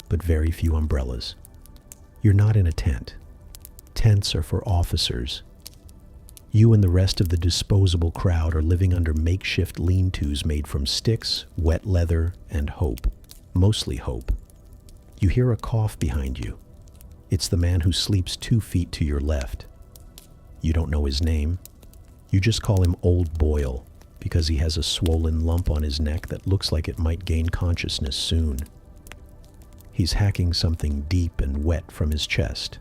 but very few umbrellas. You're not in a tent. Tents are for officers. You and the rest of the disposable crowd are living under makeshift lean-tos made from sticks, wet leather, and hope. Mostly hope. You hear a cough behind you. It's the man who sleeps 2 feet to your left. You don't know his name. You just call him Old Boyle because he has a swollen lump on his neck that looks like it might gain consciousness soon. He's hacking something deep and wet from his chest.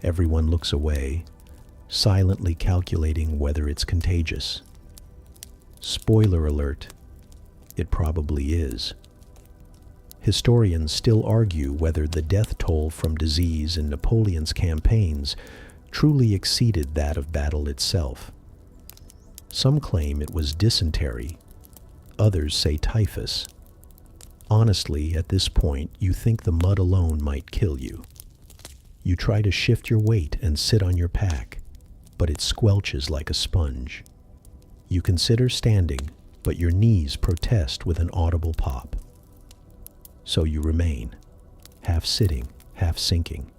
Everyone looks away, silently calculating whether it's contagious. Spoiler alert, it probably is. Historians still argue whether the death toll from disease in Napoleon's campaigns truly exceeded that of battle itself. Some claim it was dysentery, others say typhus. Honestly, at this point, you think the mud alone might kill you. You try to shift your weight and sit on your pack, but it squelches like a sponge. You consider standing, but your knees protest with an audible pop. So you remain, half sitting, half sinking.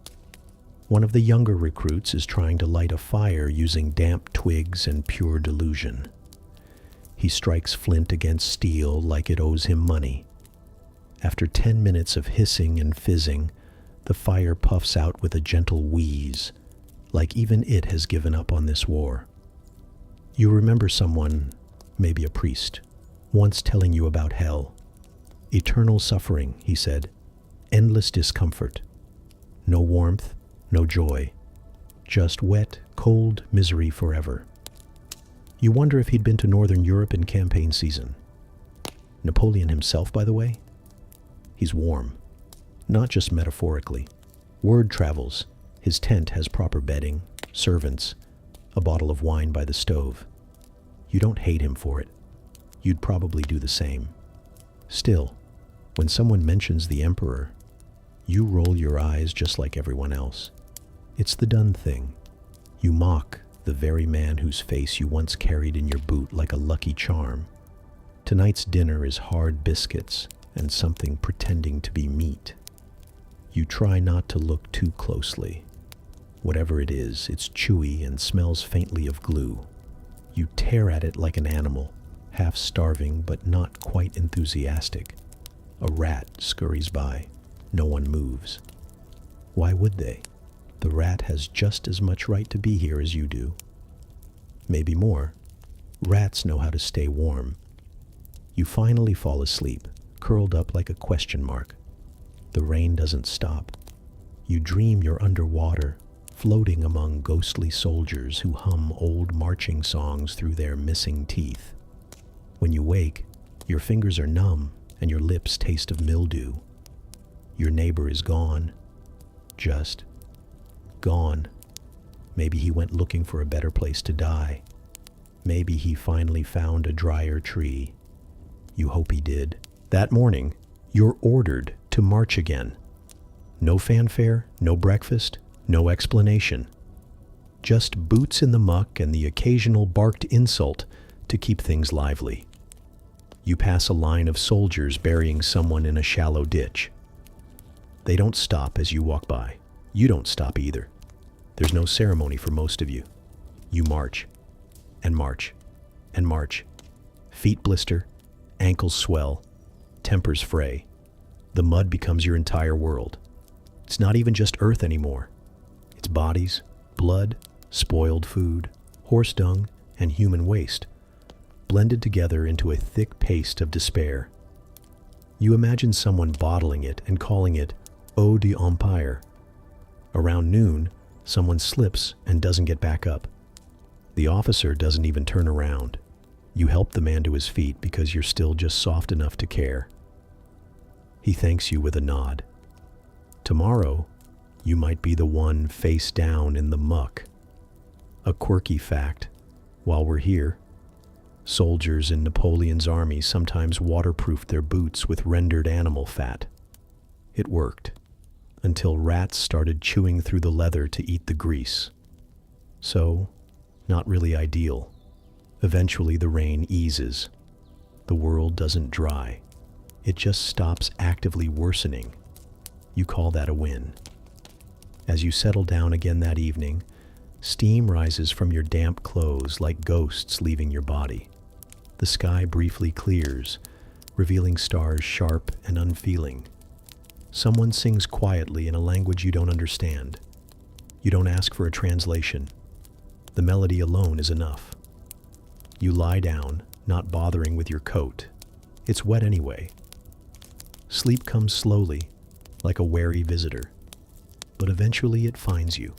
One of the younger recruits is trying to light a fire using damp twigs and pure delusion. He strikes flint against steel like it owes him money. After 10 minutes of hissing and fizzing, the fire puffs out with a gentle wheeze, like even it has given up on this war. You remember someone, maybe a priest, once telling you about hell. Eternal suffering, he said, endless discomfort. No warmth, no joy, just wet, cold misery forever. You wonder if he'd been to Northern Europe in campaign season. Napoleon himself, by the way? He's warm. Not just metaphorically. Word travels. His tent has proper bedding, servants, a bottle of wine by the stove. You don't hate him for it. You'd probably do the same. Still, when someone mentions the emperor, you roll your eyes just like everyone else. It's the done thing. You mock the very man whose face you once carried in your boot like a lucky charm. Tonight's dinner is hard biscuits and something pretending to be meat. You try not to look too closely. Whatever it is, it's chewy and smells faintly of glue. You tear at it like an animal, half starving but not quite enthusiastic. A rat scurries by. No one moves. Why would they? The rat has just as much right to be here as you do. Maybe more. Rats know how to stay warm. You finally fall asleep, curled up like a question mark. The rain doesn't stop. You dream you're underwater, floating among ghostly soldiers who hum old marching songs through their missing teeth. When you wake, your fingers are numb and your lips taste of mildew. Your neighbor is gone. Just gone. Maybe he went looking for a better place to die. Maybe he finally found a drier tree. You hope he did. That morning, you're ordered to march again. No fanfare, no breakfast, no explanation. Just boots in the muck and the occasional barked insult to keep things lively. You pass a line of soldiers burying someone in a shallow ditch. They don't stop as you walk by. You don't stop either. There's no ceremony for most of you. You march, and march, and march. Feet blister, ankles swell, tempers fray. The mud becomes your entire world. It's not even just earth anymore. It's bodies, blood, spoiled food, horse dung, and human waste, blended together into a thick paste of despair. You imagine someone bottling it and calling it Eau de Empire. Around noon, someone slips and doesn't get back up. The officer doesn't even turn around. You help the man to his feet because you're still just soft enough to care. He thanks you with a nod. Tomorrow, you might be the one face down in the muck. A quirky fact, while we're here, soldiers in Napoleon's army sometimes waterproofed their boots with rendered animal fat. It worked, until rats started chewing through the leather to eat the grease. So, not really ideal. Eventually the rain eases. The world doesn't dry. It just stops actively worsening. You call that a win. As you settle down again that evening, steam rises from your damp clothes like ghosts leaving your body. The sky briefly clears, revealing stars sharp and unfeeling. Someone sings quietly in a language you don't understand. You don't ask for a translation. The melody alone is enough. You lie down, not bothering with your coat. It's wet anyway. Sleep comes slowly, like a wary visitor, but eventually it finds you.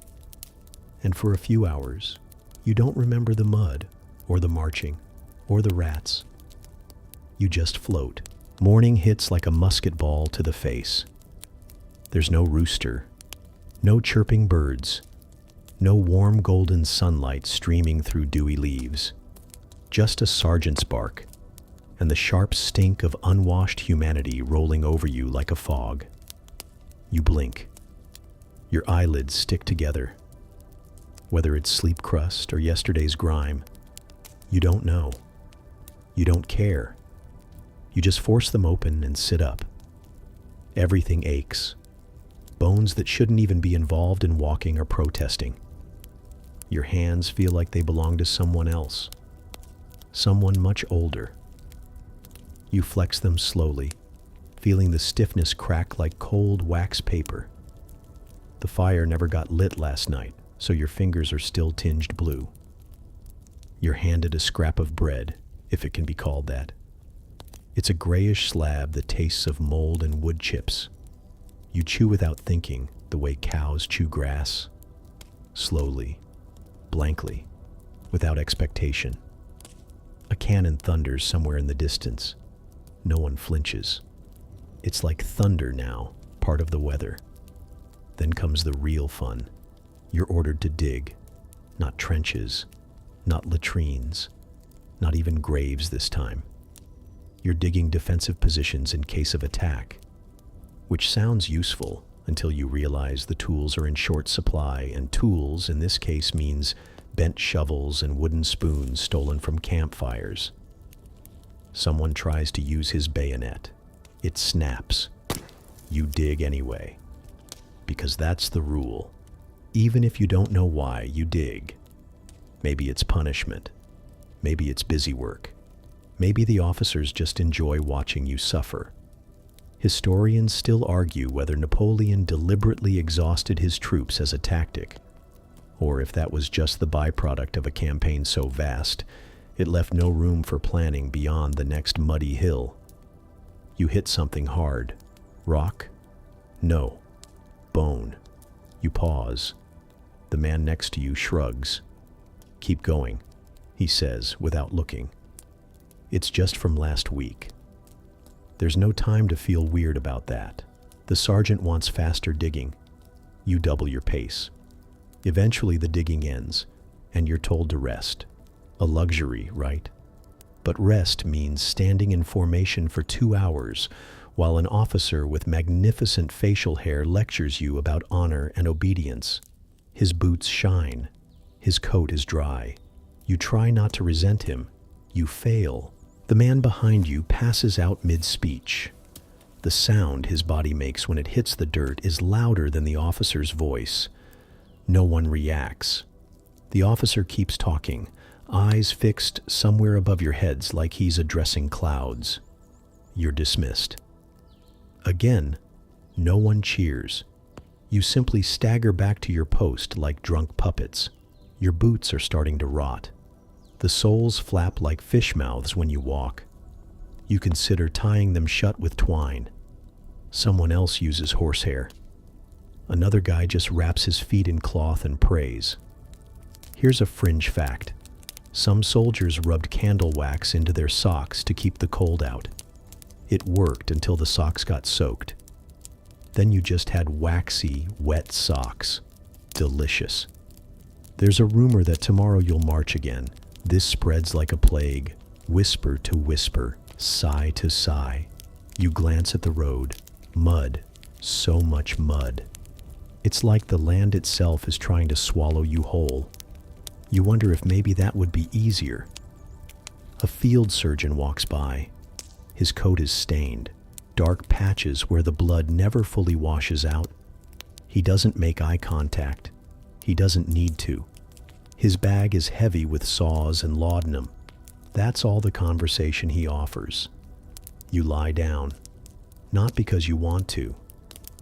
And for a few hours, you don't remember the mud, or the marching, or the rats. You just float. Morning hits like a musket ball to the face. There's no rooster, no chirping birds, no warm golden sunlight streaming through dewy leaves. Just a sergeant's bark, and the sharp stink of unwashed humanity rolling over you like a fog. You blink. Your eyelids stick together. Whether it's sleep crust or yesterday's grime, you don't know. You don't care. You just force them open and sit up. Everything aches. Bones that shouldn't even be involved in walking are protesting. Your hands feel like they belong to someone else. Someone much older. You flex them slowly, feeling the stiffness crack like cold wax paper. The fire never got lit last night, so your fingers are still tinged blue. You're handed a scrap of bread, if it can be called that. It's a grayish slab that tastes of mold and wood chips. You chew without thinking, the way cows chew grass. Slowly, blankly, without expectation. A cannon thunders somewhere in the distance. No one flinches. It's like thunder now, part of the weather. Then comes the real fun. You're ordered to dig. Not trenches, not latrines, not even graves this time. You're digging defensive positions in case of attack, which sounds useful until you realize the tools are in short supply, and tools in this case means bent shovels and wooden spoons stolen from campfires. Someone tries to use his bayonet. It snaps. You dig anyway, because that's the rule. Even if you don't know why, you dig. Maybe it's punishment. Maybe it's busy work. Maybe the officers just enjoy watching you suffer. Historians still argue whether Napoleon deliberately exhausted his troops as a tactic, or if that was just the byproduct of a campaign so vast, it left no room for planning beyond the next muddy hill. You hit something hard. Rock? No. Bone. You pause. The man next to you shrugs. "Keep going," he says without looking. "It's just from last week." There's no time to feel weird about that. The sergeant wants faster digging. You double your pace. Eventually the digging ends, and you're told to rest. A luxury, right? But rest means standing in formation for 2 hours while an officer with magnificent facial hair lectures you about honor and obedience. His boots shine. His coat is dry. You try not to resent him. You fail. The man behind you passes out mid-speech. The sound his body makes when it hits the dirt is louder than the officer's voice. No one reacts. The officer keeps talking, eyes fixed somewhere above your heads like he's addressing clouds. You're dismissed. Again, no one cheers. You simply stagger back to your post like drunk puppets. Your boots are starting to rot. The soles flap like fish mouths when you walk. You consider tying them shut with twine. Someone else uses horsehair. Another guy just wraps his feet in cloth and prays. Here's a fringe fact. Some soldiers rubbed candle wax into their socks to keep the cold out. It worked until the socks got soaked. Then you just had waxy, wet socks. Delicious. There's a rumor that tomorrow you'll march again. This spreads like a plague, whisper to whisper, sigh to sigh. You glance at the road. Mud. So much mud. It's like the land itself is trying to swallow you whole. You wonder if maybe that would be easier. A field surgeon walks by. His coat is stained, dark patches where the blood never fully washes out. He doesn't make eye contact. He doesn't need to. His bag is heavy with saws and laudanum. That's all the conversation he offers. You lie down, not because you want to,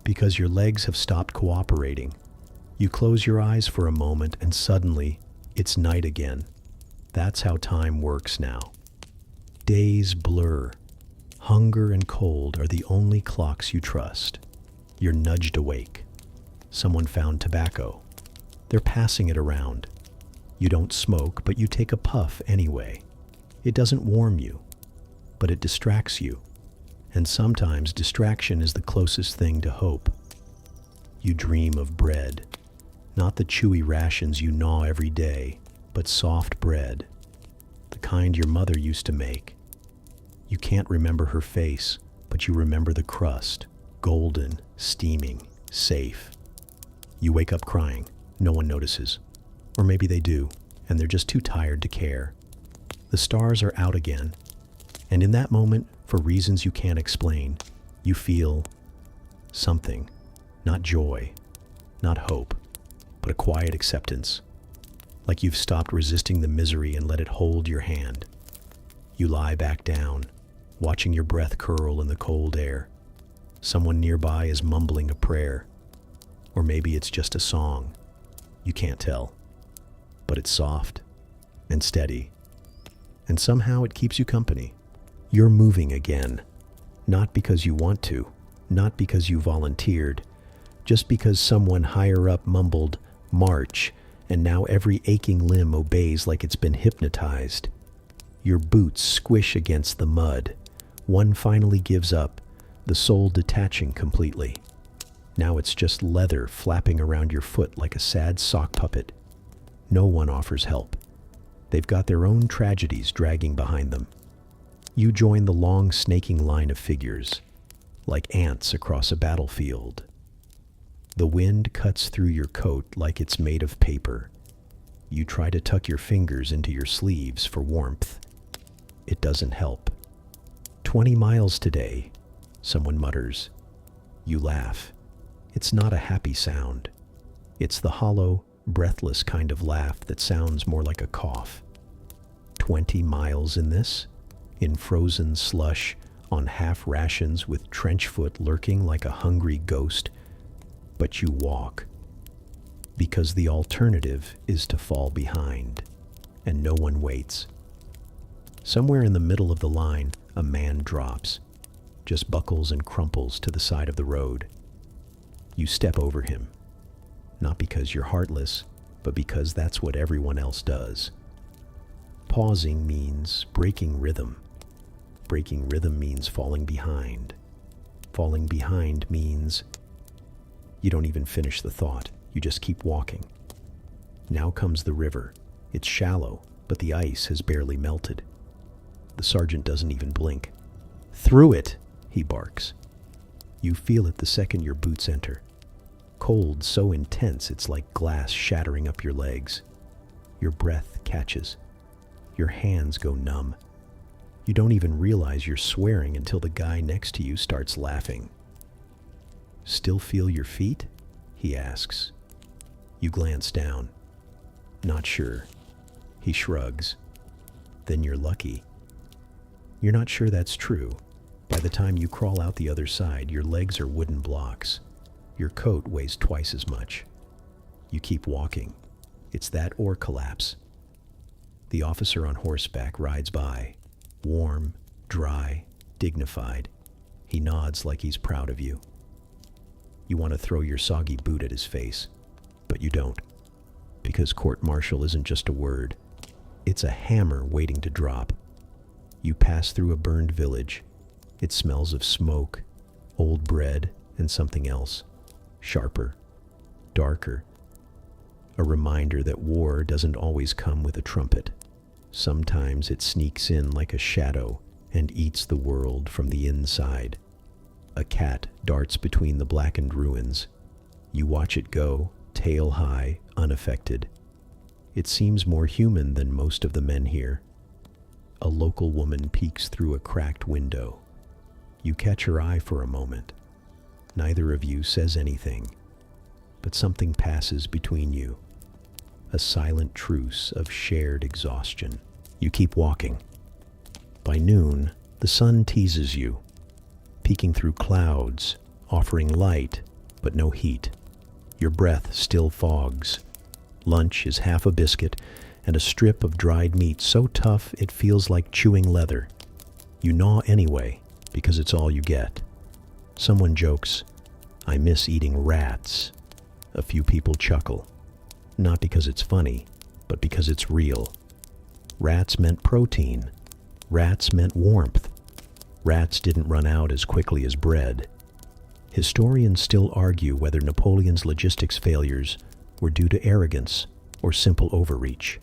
because your legs have stopped cooperating. You close your eyes for a moment and suddenly, it's night again. That's how time works now. Days blur. Hunger and cold are the only clocks you trust. You're nudged awake. Someone found tobacco. They're passing it around. You don't smoke, but you take a puff anyway. It doesn't warm you, but it distracts you. And sometimes distraction is the closest thing to hope. You dream of bread. Not the chewy rations you gnaw every day, but soft bread. The kind your mother used to make. You can't remember her face, but you remember the crust. Golden, steaming, safe. You wake up crying. No one notices. Or maybe they do, and they're just too tired to care. The stars are out again. And in that moment, for reasons you can't explain, you feel something. Not joy, not hope, but a quiet acceptance. Like you've stopped resisting the misery and let it hold your hand. You lie back down, watching your breath curl in the cold air. Someone nearby is mumbling a prayer. Or maybe it's just a song. You can't tell. But it's soft and steady. And somehow it keeps you company. You're moving again. Not because you want to, not because you volunteered, just because someone higher up mumbled, "March," and now every aching limb obeys like it's been hypnotized. Your boots squish against the mud. One finally gives up, the sole detaching completely. Now it's just leather flapping around your foot like a sad sock puppet. No one offers help. They've got their own tragedies dragging behind them. You join the long snaking line of figures, like ants across a battlefield. The wind cuts through your coat like it's made of paper. You try to tuck your fingers into your sleeves for warmth. It doesn't help. 20 miles today, someone mutters. You laugh. It's not a happy sound. It's the hollow, breathless kind of laugh that sounds more like a cough. 20 miles in this? In frozen slush, on half rations with trench foot lurking like a hungry ghost. But you walk. Because the alternative is to fall behind, and no one waits. Somewhere in the middle of the line, a man drops, just buckles and crumples to the side of the road. You step over him, not because you're heartless, but because that's what everyone else does. Pausing means breaking rhythm. Breaking rhythm means falling behind. Falling behind means you don't even finish the thought. You just keep walking. Now comes the river. It's shallow, but the ice has barely melted. The sergeant doesn't even blink. "Through it!" he barks. You feel it the second your boots enter. Cold so intense it's like glass shattering up your legs. Your breath catches. Your hands go numb. You don't even realize you're swearing until the guy next to you starts laughing. "Still feel your feet?" he asks. You glance down. Not sure. He shrugs. Then you're lucky. You're not sure that's true. By the time you crawl out the other side, your legs are wooden blocks. Your coat weighs twice as much. You keep walking. It's that or collapse. The officer on horseback rides by. Warm, dry, dignified. He nods like he's proud of you. You want to throw your soggy boot at his face, but you don't, because court-martial isn't just a word. It's a hammer waiting to drop. You pass through a burned village. It smells of smoke, old bread, and something else, sharper, darker. A reminder that war doesn't always come with a trumpet. Sometimes it sneaks in like a shadow and eats the world from the inside. A cat darts between the blackened ruins. You watch it go, tail high, unaffected. It seems more human than most of the men here. A local woman peeks through a cracked window. You catch her eye for a moment. Neither of you says anything, but something passes between you. A silent truce of shared exhaustion. You keep walking. By noon, the sun teases you, peeking through clouds, offering light, but no heat. Your breath still fogs. Lunch is half a biscuit and a strip of dried meat so tough it feels like chewing leather. You gnaw anyway, because it's all you get. Someone jokes, "I miss eating rats." A few people chuckle, not because it's funny, but because it's real. Rats meant protein. Rats meant warmth. Rats didn't run out as quickly as bread. Historians still argue whether Napoleon's logistics failures were due to arrogance or simple overreach.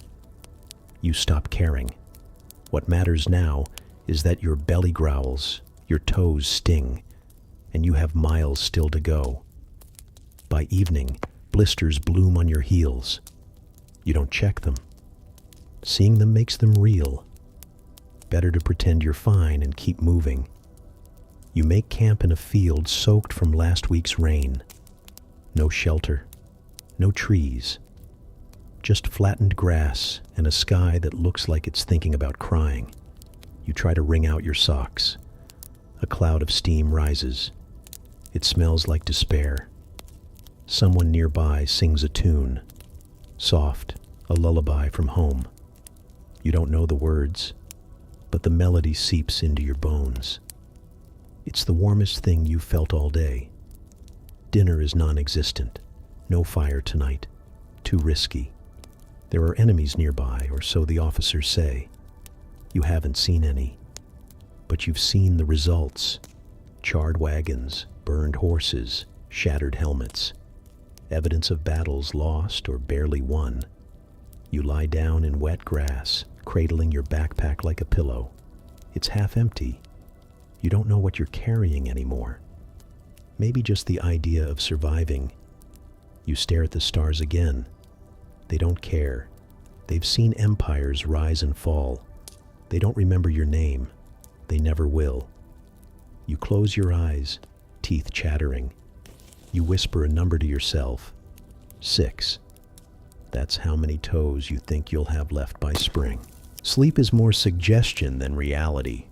You stop caring. What matters now is that your belly growls, your toes sting, and you have miles still to go. By evening, blisters bloom on your heels. You don't check them. Seeing them makes them real. Better to pretend you're fine and keep moving. You make camp in a field soaked from last week's rain. No shelter, no trees, just flattened grass and a sky that looks like it's thinking about crying. You try to wring out your socks. A cloud of steam rises. It smells like despair. Someone nearby sings a tune, soft, a lullaby from home. You don't know the words, but the melody seeps into your bones. It's the warmest thing you've felt all day. Dinner is non-existent. No fire tonight. Too risky. There are enemies nearby, or so the officers say. You haven't seen any, but you've seen the results. Charred wagons, burned horses, shattered helmets. Evidence of battles lost or barely won. You lie down in wet grass, cradling your backpack like a pillow. It's half empty. You don't know what you're carrying anymore. Maybe just the idea of surviving. You stare at the stars again. They don't care. They've seen empires rise and fall. They don't remember your name. They never will. You close your eyes, teeth chattering. You whisper a number to yourself. 6. That's how many toes you think you'll have left by spring. Sleep is more suggestion than reality.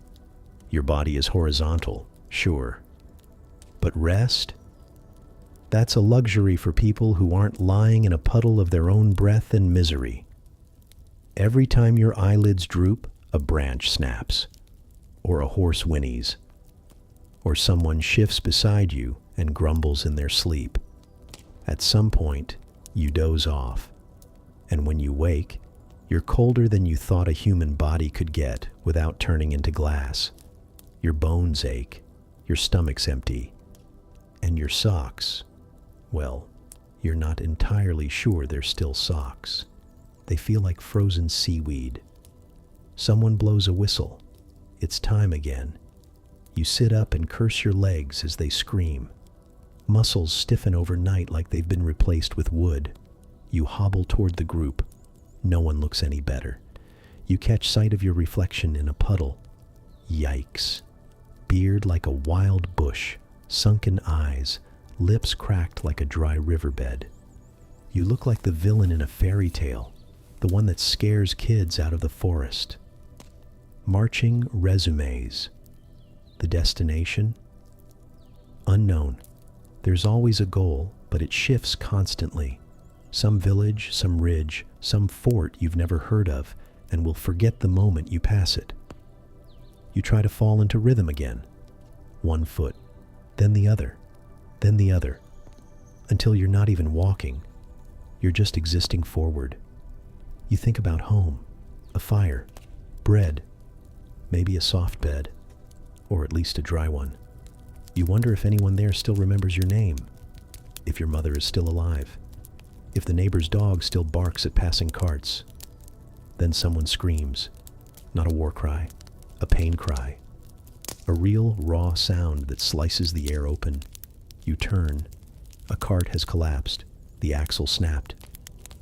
Your body is horizontal, sure. But rest? That's a luxury for people who aren't lying in a puddle of their own breath and misery. Every time your eyelids droop, a branch snaps, or a horse whinnies, or someone shifts beside you and grumbles in their sleep. At some point, you doze off, and when you wake, you're colder than you thought a human body could get without turning into glass. Your bones ache, your stomach's empty, and your socks, well, you're not entirely sure they're still socks. They feel like frozen seaweed. Someone blows a whistle. It's time again. You sit up and curse your legs as they scream. Muscles stiffen overnight like they've been replaced with wood. You hobble toward the group. No one looks any better. You catch sight of your reflection in a puddle. Yikes. Beard like a wild bush, sunken eyes, lips cracked like a dry riverbed. You look like the villain in a fairy tale, the one that scares kids out of the forest. Marching resumes. The destination? Unknown. There's always a goal, but it shifts constantly. Some village, some ridge, some fort you've never heard of, and will forget the moment you pass it. You try to fall into rhythm again. One foot, then the other, then the other. until you're not even walking. You're just existing forward. You think about home, a fire, bread, maybe a soft bed, or at least a dry one. You wonder if anyone there still remembers your name, if your mother is still alive, if the neighbor's dog still barks at passing carts. Then someone screams, not a war cry, a pain cry, a real raw sound that slices the air open. You turn. A cart has collapsed, the axle snapped.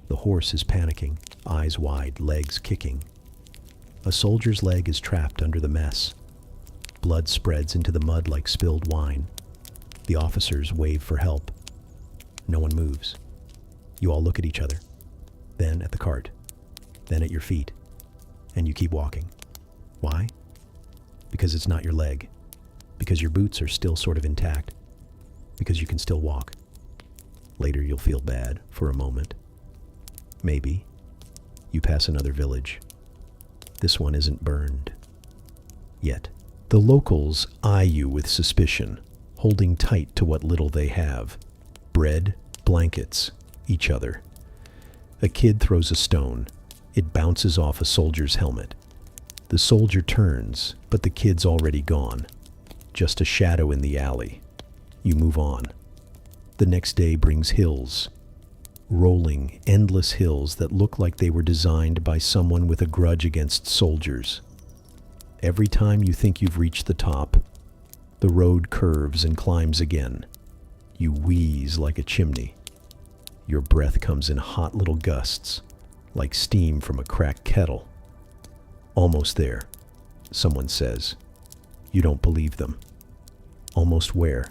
The horse is panicking, eyes wide, legs kicking. A soldier's leg is trapped under the mess. Blood spreads into the mud like spilled wine. The officers wave for help. No one moves. You all look at each other, then at the cart, then at your feet, and you keep walking. Why? Because it's not your leg. Because your boots are still sort of intact. Because you can still walk. Later you'll feel bad for a moment. Maybe. You pass another village. This one isn't burned. Yet. The locals eye you with suspicion, holding tight to what little they have. Bread, blankets, each other. A kid throws a stone. It bounces off a soldier's helmet. The soldier turns, but the kid's already gone. Just a shadow in the alley. You move on. The next day brings hills. Rolling, endless hills that look like they were designed by someone with a grudge against soldiers. Every time you think you've reached the top, the road curves and climbs again. You wheeze like a chimney. Your breath comes in hot little gusts, like steam from a cracked kettle. Almost there, someone says. You don't believe them. Almost where?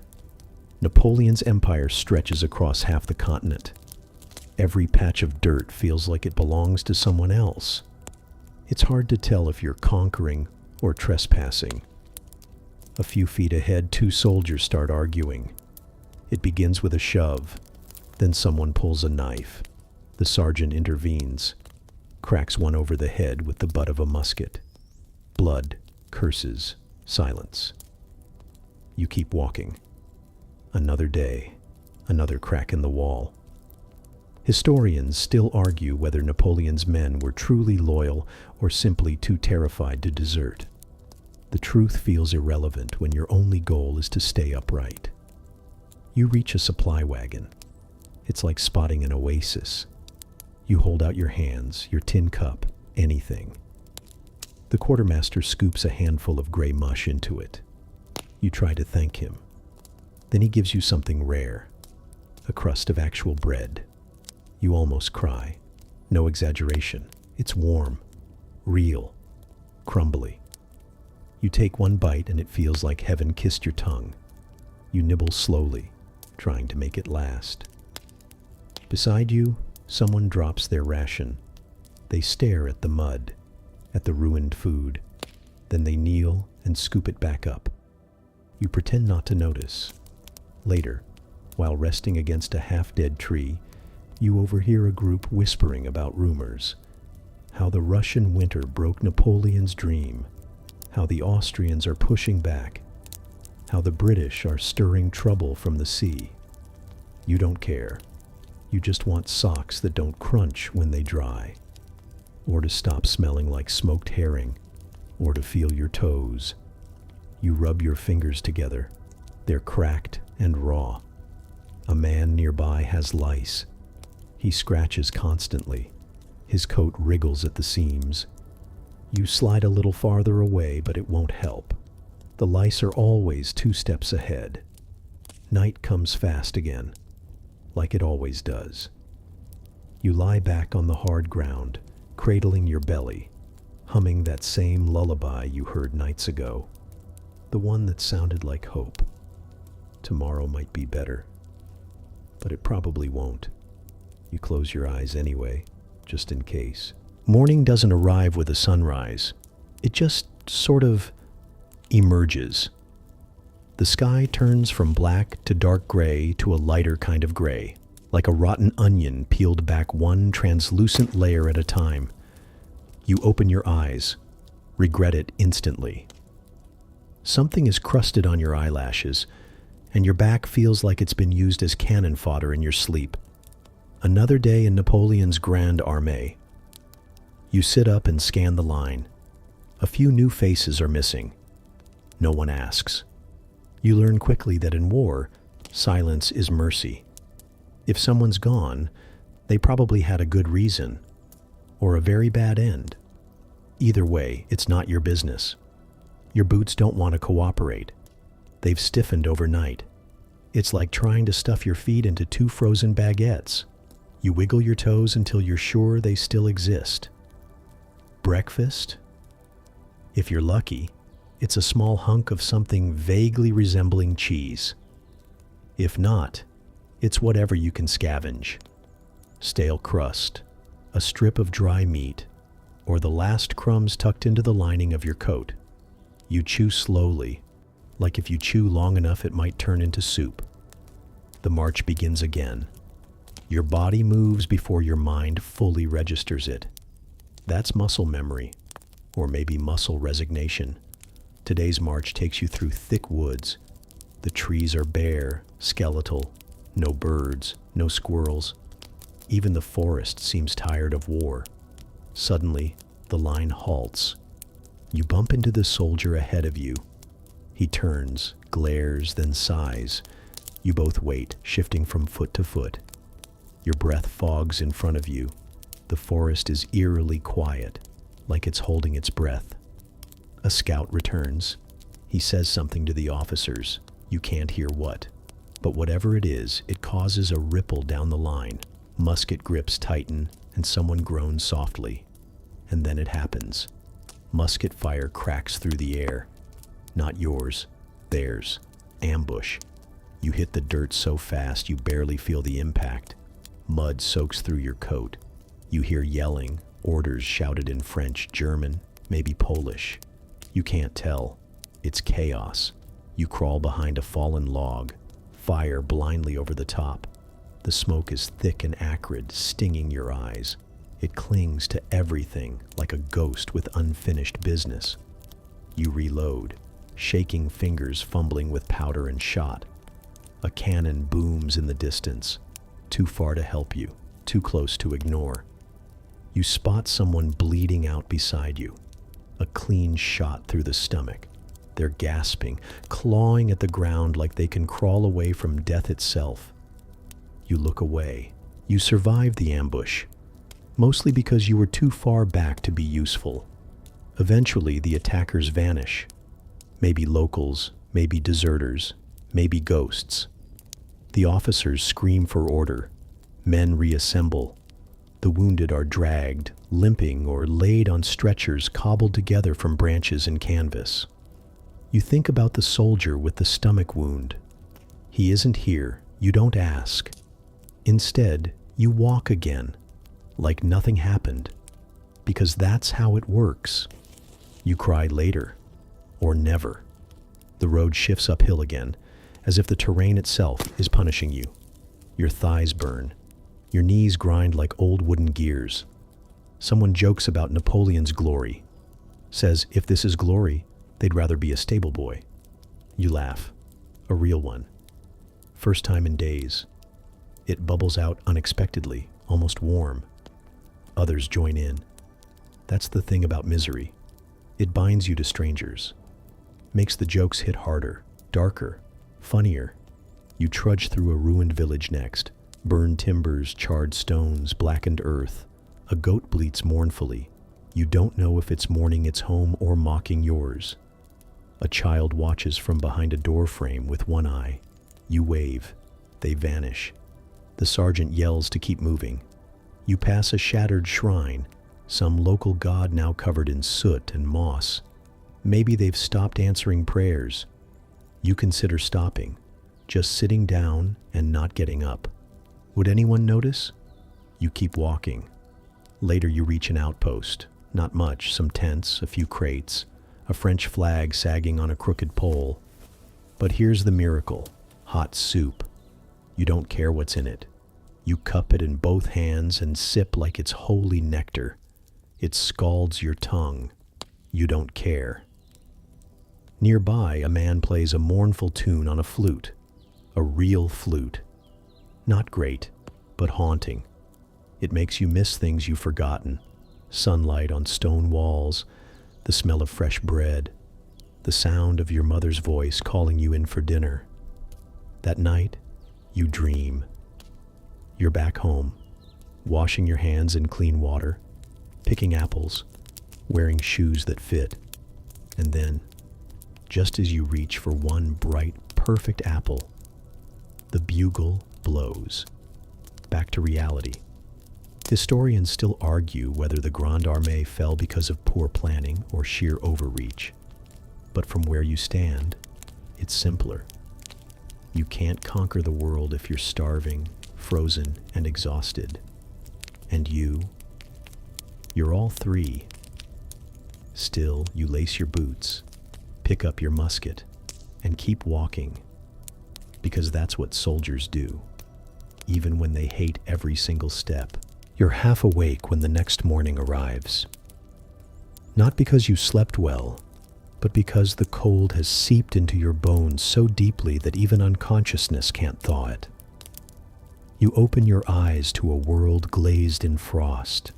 Napoleon's empire stretches across half the continent. Every patch of dirt feels like it belongs to someone else. It's hard to tell if you're conquering or trespassing. A few feet ahead, two soldiers start arguing. It begins with a shove. Then someone pulls a knife. The sergeant intervenes, cracks one over the head with the butt of a musket. Blood, curses, silence. You keep walking. Another day, another crack in the wall. Historians still argue whether Napoleon's men were truly loyal or simply too terrified to desert. The truth feels irrelevant when your only goal is to stay upright. You reach a supply wagon. It's like spotting an oasis. You hold out your hands, your tin cup, anything. The quartermaster scoops a handful of gray mush into it. You try to thank him. Then he gives you something rare, a crust of actual bread. You almost cry. No exaggeration. It's warm, real, crumbly. You take one bite and it feels like heaven kissed your tongue. You nibble slowly, trying to make it last. Beside you, someone drops their ration. They stare at the mud, at the ruined food. Then they kneel and scoop it back up. You pretend not to notice. Later, while resting against a half-dead tree, you overhear a group whispering about rumors. How the Russian winter broke Napoleon's dream. How the Austrians are pushing back. How the British are stirring trouble from the sea. You don't care. You just want socks that don't crunch when they dry. Or to stop smelling like smoked herring. Or to feel your toes. You rub your fingers together. They're cracked and raw. A man nearby has lice. He scratches constantly. His coat wriggles at the seams. You slide a little farther away, but it won't help. The lice are always 2 steps ahead. Night comes fast again, like it always does. You lie back on the hard ground, cradling your belly, humming that same lullaby you heard nights ago, the one that sounded like hope. Tomorrow might be better, but it probably won't. You close your eyes anyway, just in case. Morning doesn't arrive with a sunrise. It just sort of emerges. The sky turns from black to dark gray to a lighter kind of gray, like a rotten onion peeled back one translucent layer at a time. You open your eyes, regret it instantly. Something is crusted on your eyelashes, and your back feels like it's been used as cannon fodder in your sleep. Another day in Napoleon's Grande Armée. You sit up and scan the line. A few new faces are missing. No one asks. You learn quickly that in war, silence is mercy. If someone's gone, they probably had a good reason, or a very bad end. Either way, it's not your business. Your boots don't want to cooperate. They've stiffened overnight. It's like trying to stuff your feet into 2 frozen baguettes. You wiggle your toes until you're sure they still exist. Breakfast? If you're lucky, it's a small hunk of something vaguely resembling cheese. If not, it's whatever you can scavenge. Stale crust, a strip of dry meat, or the last crumbs tucked into the lining of your coat. You chew slowly, like if you chew long enough it might turn into soup. The march begins again. Your body moves before your mind fully registers it. That's muscle memory, or maybe muscle resignation. Today's march takes you through thick woods. The trees are bare, skeletal, no birds, no squirrels. Even the forest seems tired of war. Suddenly, the line halts. You bump into the soldier ahead of you. He turns, glares, then sighs. You both wait, shifting from foot to foot. Your breath fogs in front of you. The forest is eerily quiet, like it's holding its breath. A scout returns. He says something to the officers. You can't hear what. But whatever it is, it causes a ripple down the line. Musket grips tighten, and someone groans softly. And then it happens. Musket fire cracks through the air. Not yours, theirs. Ambush. You hit the dirt so fast you barely feel the impact. Mud soaks through your coat. You hear yelling, orders shouted in French, German, maybe Polish. You can't tell. It's chaos. You crawl behind a fallen log, fire blindly over the top. The smoke is thick and acrid, stinging your eyes. It clings to everything like a ghost with unfinished business. You reload, shaking fingers fumbling with powder and shot. A cannon booms in the distance, too far to help you, too close to ignore. You spot someone bleeding out beside you, a clean shot through the stomach. They're gasping, clawing at the ground like they can crawl away from death itself. You look away. You survive the ambush, mostly because you were too far back to be useful. Eventually, the attackers vanish. Maybe locals, maybe deserters, maybe ghosts. The officers scream for order. Men reassemble. The wounded are dragged, limping, or laid on stretchers cobbled together from branches and canvas. You think about the soldier with the stomach wound. He isn't here. You don't ask. Instead, you walk again, like nothing happened, because that's how it works. You cry later, or never. The road shifts uphill again, as if the terrain itself is punishing you. Your thighs burn. Your knees grind like old wooden gears. Someone jokes about Napoleon's glory. Says if this is glory, they'd rather be a stable boy. You laugh. A real one. First time in days. It bubbles out unexpectedly, almost warm. Others join in. That's the thing about misery. It binds you to strangers. Makes the jokes hit harder, darker, funnier. You trudge through a ruined village next. Burned timbers, charred stones, blackened earth. A goat bleats mournfully. You don't know if it's mourning its home or mocking yours. A child watches from behind a door frame with one eye. You wave. They vanish. The sergeant yells to keep moving. You pass a shattered shrine, some local god now covered in soot and moss. Maybe they've stopped answering prayers. You consider stopping, just sitting down and not getting up. Would anyone notice? You keep walking. Later you reach an outpost. Not much, some tents, a few crates, a French flag sagging on a crooked pole. But here's the miracle. Hot soup. You don't care what's in it. You cup it in both hands and sip like it's holy nectar. It scalds your tongue. You don't care. Nearby, a man plays a mournful tune on a flute. A real flute. Not great, but haunting. It makes you miss things you've forgotten. Sunlight on stone walls, the smell of fresh bread, the sound of your mother's voice calling you in for dinner. That night, you dream. You're back home, washing your hands in clean water, picking apples, wearing shoes that fit. And then, just as you reach for one bright, perfect apple, the bugle blows. Back to reality. Historians still argue whether the Grande Armée fell because of poor planning or sheer overreach. But from where you stand, it's simpler. You can't conquer the world if you're starving, frozen, and exhausted. And you're all three. Still, you lace your boots, pick up your musket, and keep walking. Because that's what soldiers do, even when they hate every single step. You're half awake when the next morning arrives. Not because you slept well, but because the cold has seeped into your bones so deeply that even unconsciousness can't thaw it. You open your eyes to a world glazed in frost.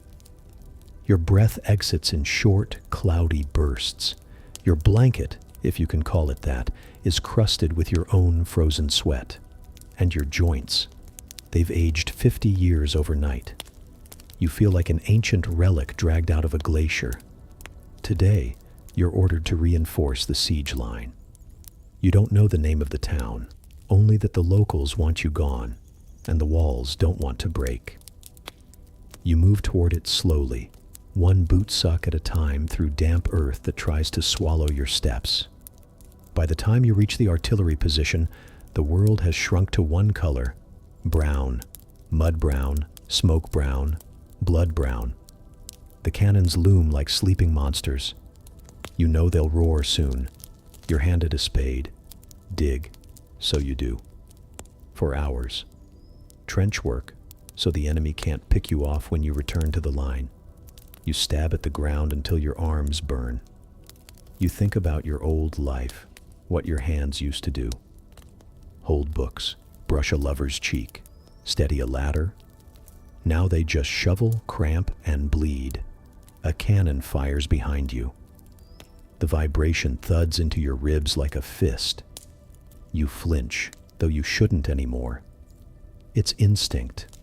Your breath exits in short, cloudy bursts. Your blanket, if you can call it that, is crusted with your own frozen sweat. And your joints, they've aged 50 years overnight. You feel like an ancient relic dragged out of a glacier. Today, you're ordered to reinforce the siege line. You don't know the name of the town, only that the locals want you gone, and the walls don't want to break. You move toward it slowly, one boot suck at a time through damp earth that tries to swallow your steps. By the time you reach the artillery position, the world has shrunk to one color: brown, mud brown, smoke brown, blood brown. The cannons loom like sleeping monsters. You know they'll roar soon. You're handed a spade. Dig, so you do. For hours. Trench work, so the enemy can't pick you off when you return to the line. You stab at the ground until your arms burn. You think about your old life, what your hands used to do. Hold books, brush a lover's cheek, steady a ladder. Now they just shovel, cramp, and bleed. A cannon fires behind you. The vibration thuds into your ribs like a fist. You flinch, though you shouldn't anymore. It's instinct,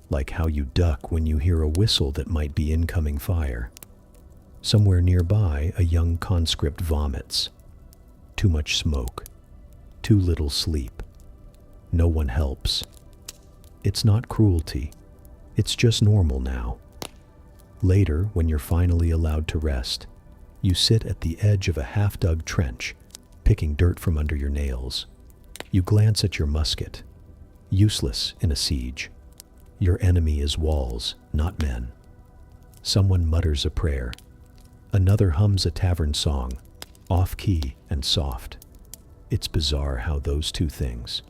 like how you duck when you hear a whistle that might be incoming fire. Somewhere nearby, a young conscript vomits. Too much smoke. Too little sleep. No one helps. It's not cruelty. It's just normal now. Later, when you're finally allowed to rest, you sit at the edge of a half-dug trench, picking dirt from under your nails. You glance at your musket. Useless in a siege. Your enemy is walls, not men. Someone mutters a prayer. Another hums a tavern song, off-key and soft. It's bizarre how those two things,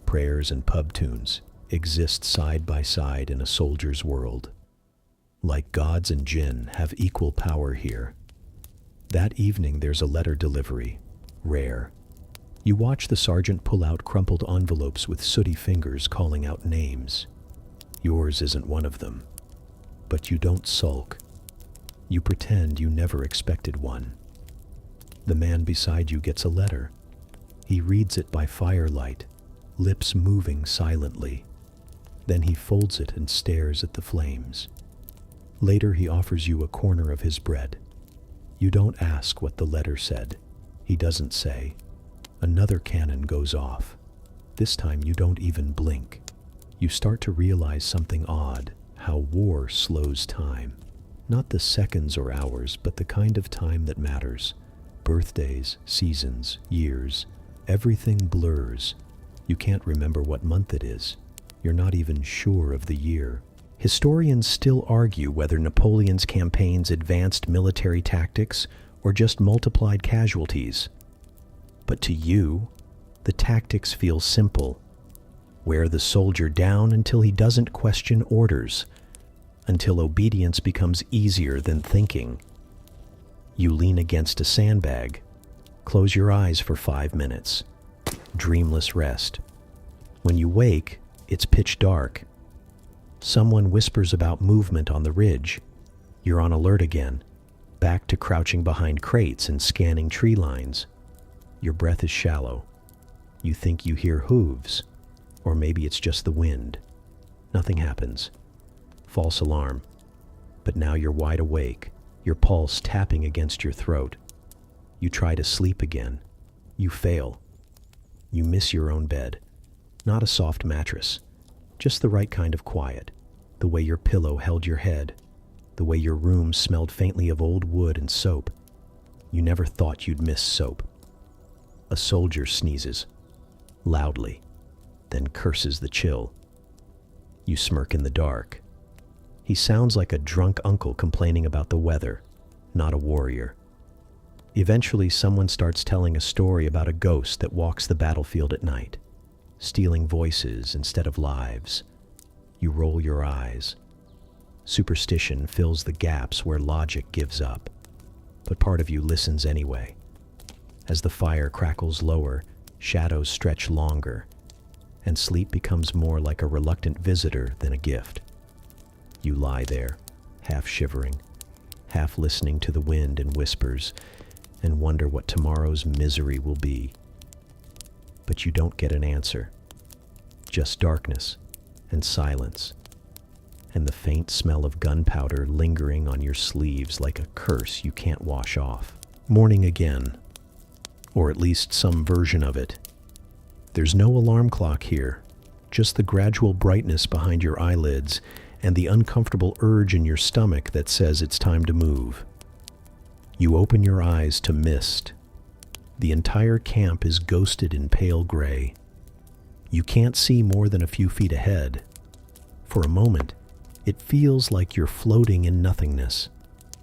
prayers and pub tunes, exist side by side in a soldier's world. Like gods and jinn have equal power here. That evening there's a letter delivery, rare. You watch the sergeant pull out crumpled envelopes with sooty fingers calling out names. Yours isn't one of them. But you don't sulk. You pretend you never expected one. The man beside you gets a letter. He reads it by firelight, lips moving silently. Then he folds it and stares at the flames. Later he offers you a corner of his bread. You don't ask what the letter said. He doesn't say. Another cannon goes off. This time you don't even blink. You start to realize something odd, how war slows time. Not the seconds or hours, but the kind of time that matters. Birthdays, seasons, years, everything blurs. You can't remember what month it is. You're not even sure of the year. Historians still argue whether Napoleon's campaigns advanced military tactics or just multiplied casualties. But to you, the tactics feel simple. Wear the soldier down until he doesn't question orders, until obedience becomes easier than thinking. You lean against a sandbag, close your eyes for 5 minutes. Dreamless rest. When you wake, it's pitch dark. Someone whispers about movement on the ridge. You're on alert again, back to crouching behind crates and scanning tree lines. Your breath is shallow. You think you hear hooves, or maybe it's just the wind. Nothing happens. False alarm. But now you're wide awake, your pulse tapping against your throat. You try to sleep again. You fail. You miss your own bed. Not a soft mattress, just the right kind of quiet. The way your pillow held your head. The way your room smelled faintly of old wood and soap. You never thought you'd miss soap. A soldier sneezes, loudly, then curses the chill. You smirk in the dark. He sounds like a drunk uncle complaining about the weather, not a warrior. Eventually, someone starts telling a story about a ghost that walks the battlefield at night, stealing voices instead of lives. You roll your eyes. Superstition fills the gaps where logic gives up, but part of you listens anyway. As the fire crackles lower, shadows stretch longer, and sleep becomes more like a reluctant visitor than a gift. You lie there, half shivering, half listening to the wind and whispers, and wonder what tomorrow's misery will be. But you don't get an answer. Just darkness and silence, and the faint smell of gunpowder lingering on your sleeves like a curse you can't wash off. Morning again, or at least some version of it. There's no alarm clock here, just the gradual brightness behind your eyelids and the uncomfortable urge in your stomach that says it's time to move. You open your eyes to mist. The entire camp is ghosted in pale gray. You can't see more than a few feet ahead. For a moment, it feels like you're floating in nothingness,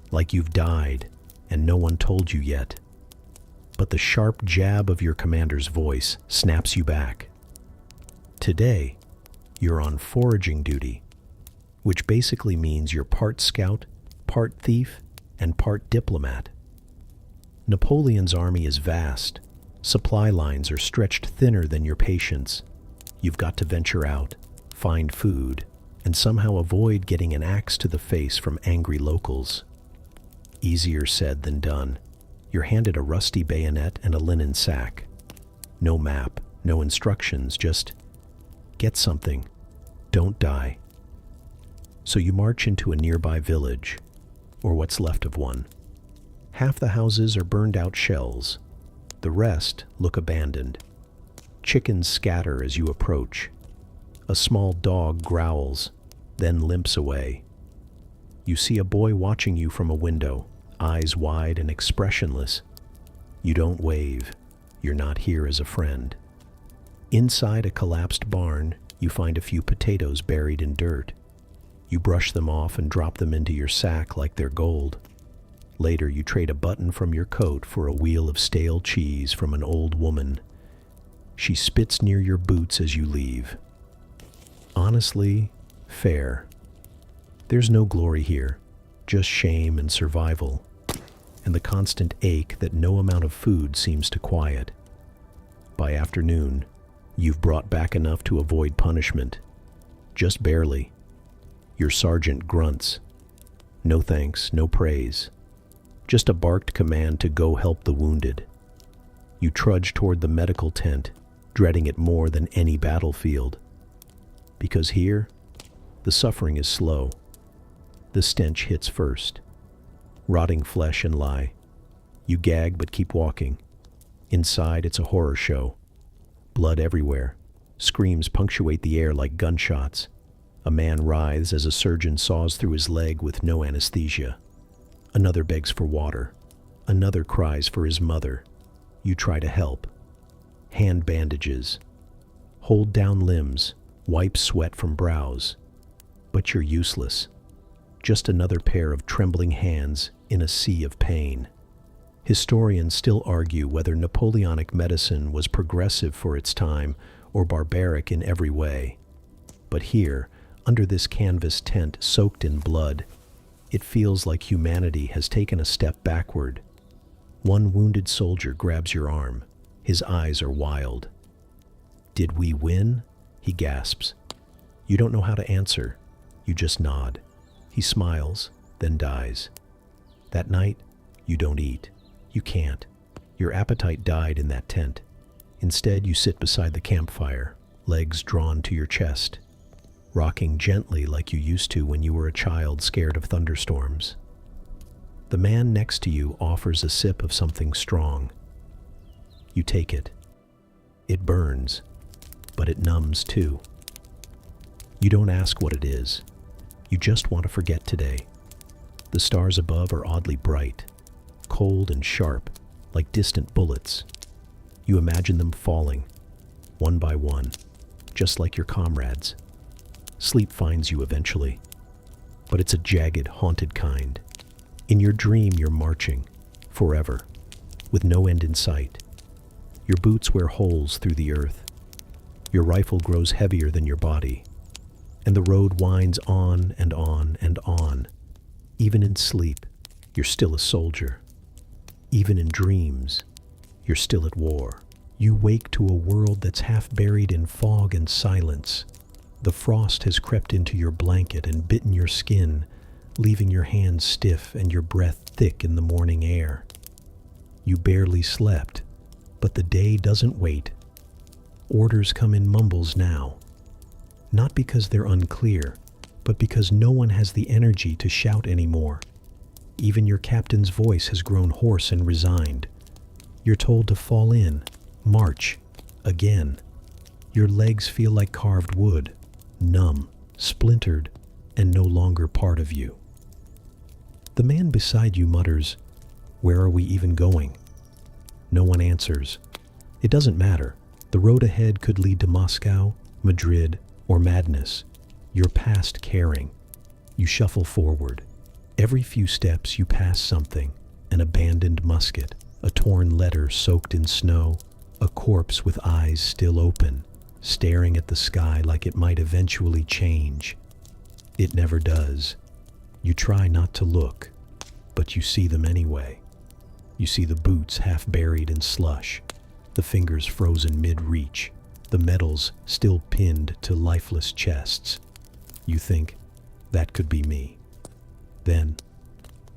like you've died and no one told you yet. But the sharp jab of your commander's voice snaps you back. Today, you're on foraging duty, which basically means you're part scout, part thief, and part diplomat. Napoleon's army is vast. Supply lines are stretched thinner than your patience. You've got to venture out, find food, and somehow avoid getting an axe to the face from angry locals. Easier said than done. You're handed a rusty bayonet and a linen sack. No map, no instructions, just get something. Don't die. So you march into a nearby village, or what's left of one. Half the houses are burned out shells. The rest look abandoned. Chickens scatter as you approach. A small dog growls, then limps away. You see a boy watching you from a window, eyes wide and expressionless. You don't wave. You're not here as a friend. Inside a collapsed barn, you find a few potatoes buried in dirt. You brush them off and drop them into your sack like they're gold. Later, you trade a button from your coat for a wheel of stale cheese from an old woman. She spits near your boots as you leave. Honestly, fair. There's no glory here, just shame and survival, and the constant ache that no amount of food seems to quiet. By afternoon, you've brought back enough to avoid punishment. Just barely. Your sergeant grunts. No thanks, no praise. Just a barked command to go help the wounded. You trudge toward the medical tent, dreading it more than any battlefield. Because here, the suffering is slow. The stench hits first. Rotting flesh and lie. You gag but keep walking. Inside, it's a horror show. Blood everywhere. Screams punctuate the air like gunshots. A man writhes as a surgeon saws through his leg with no anesthesia. Another begs for water. Another cries for his mother. You try to help. Hand bandages. Hold down limbs. Wipe sweat from brows. But you're useless. Just another pair of trembling hands in a sea of pain. Historians still argue whether Napoleonic medicine was progressive for its time or barbaric in every way. But here, under this canvas tent soaked in blood, it feels like humanity has taken a step backward. One wounded soldier grabs your arm. His eyes are wild. Did we win? He gasps. You don't know how to answer. You just nod. He smiles, then dies. That night, you don't eat. You can't. Your appetite died in that tent. Instead, you sit beside the campfire, legs drawn to your chest, rocking gently like you used to when you were a child scared of thunderstorms. The man next to you offers a sip of something strong. You take it. It burns, but it numbs too. You don't ask what it is. You just want to forget today. The stars above are oddly bright, cold and sharp, like distant bullets. You imagine them falling, one by one, just like your comrades. Sleep finds you eventually, but it's a jagged, haunted kind. In your dream, you're marching, forever, with no end in sight. Your boots wear holes through the earth. Your rifle grows heavier than your body, and the road winds on and on and on. Even in sleep, you're still a soldier. Even in dreams, you're still at war. You wake to a world that's half buried in fog and silence. The frost has crept into your blanket and bitten your skin, leaving your hands stiff and your breath thick in the morning air. You barely slept, but the day doesn't wait. Orders come in mumbles now. Not because they're unclear, but because no one has the energy to shout anymore. Even your captain's voice has grown hoarse and resigned. You're told to fall in, march, again. Your legs feel like carved wood, numb, splintered, and no longer part of you. The man beside you mutters, "Where are we even going?" No one answers. It doesn't matter. The road ahead could lead to Moscow, Madrid, or madness. You're past caring. You shuffle forward. Every few steps you pass something, an abandoned musket, a torn letter soaked in snow, a corpse with eyes still open, staring at the sky like it might eventually change. It never does. You try not to look, but you see them anyway. You see the boots half buried in slush, the fingers frozen mid-reach, the medals still pinned to lifeless chests. You think, that could be me. Then,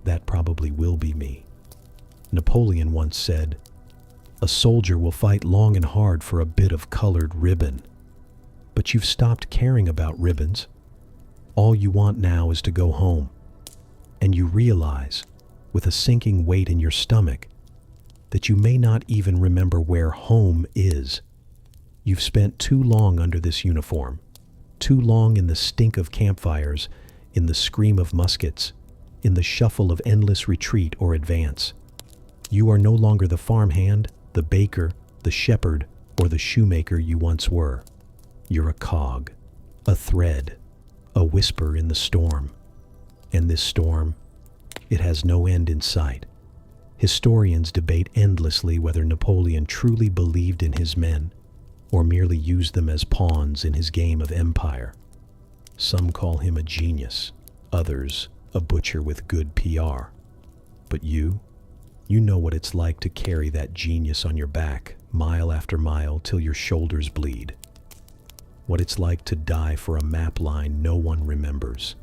that probably will be me. Napoleon once said, "A soldier will fight long and hard for a bit of colored ribbon." But you've stopped caring about ribbons. All you want now is to go home. And you realize, with a sinking weight in your stomach, that you may not even remember where home is. You've spent too long under this uniform, too long in the stink of campfires, in the scream of muskets, in the shuffle of endless retreat or advance. You are no longer the farmhand, the baker, the shepherd, or the shoemaker you once were. You're a cog, a thread, a whisper in the storm. And this storm, it has no end in sight. Historians debate endlessly whether Napoleon truly believed in his men, or merely used them as pawns in his game of empire. Some call him a genius, others a butcher with good PR. But you know what it's like to carry that genius on your back, mile after mile, till your shoulders bleed. What it's like to die for a map line no one remembers.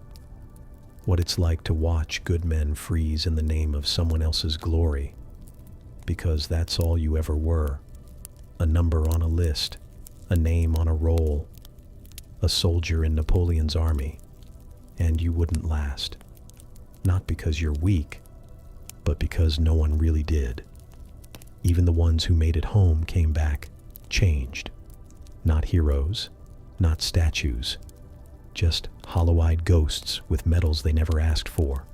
What it's like to watch good men freeze in the name of someone else's glory. Because that's all you ever were. A number on a list, a name on a roll, a soldier in Napoleon's army, and you wouldn't last. Not because you're weak, but because no one really did. Even the ones who made it home came back, changed. Not heroes, not statues, just hollow-eyed ghosts with medals they never asked for.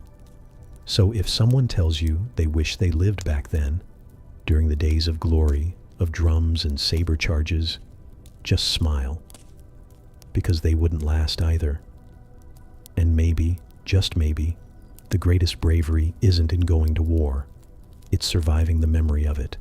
So if someone tells you they wish they lived back then, during the days of glory, of drums and saber charges, just smile, because they wouldn't last either. And maybe, just maybe, the greatest bravery isn't in going to war, it's surviving the memory of it.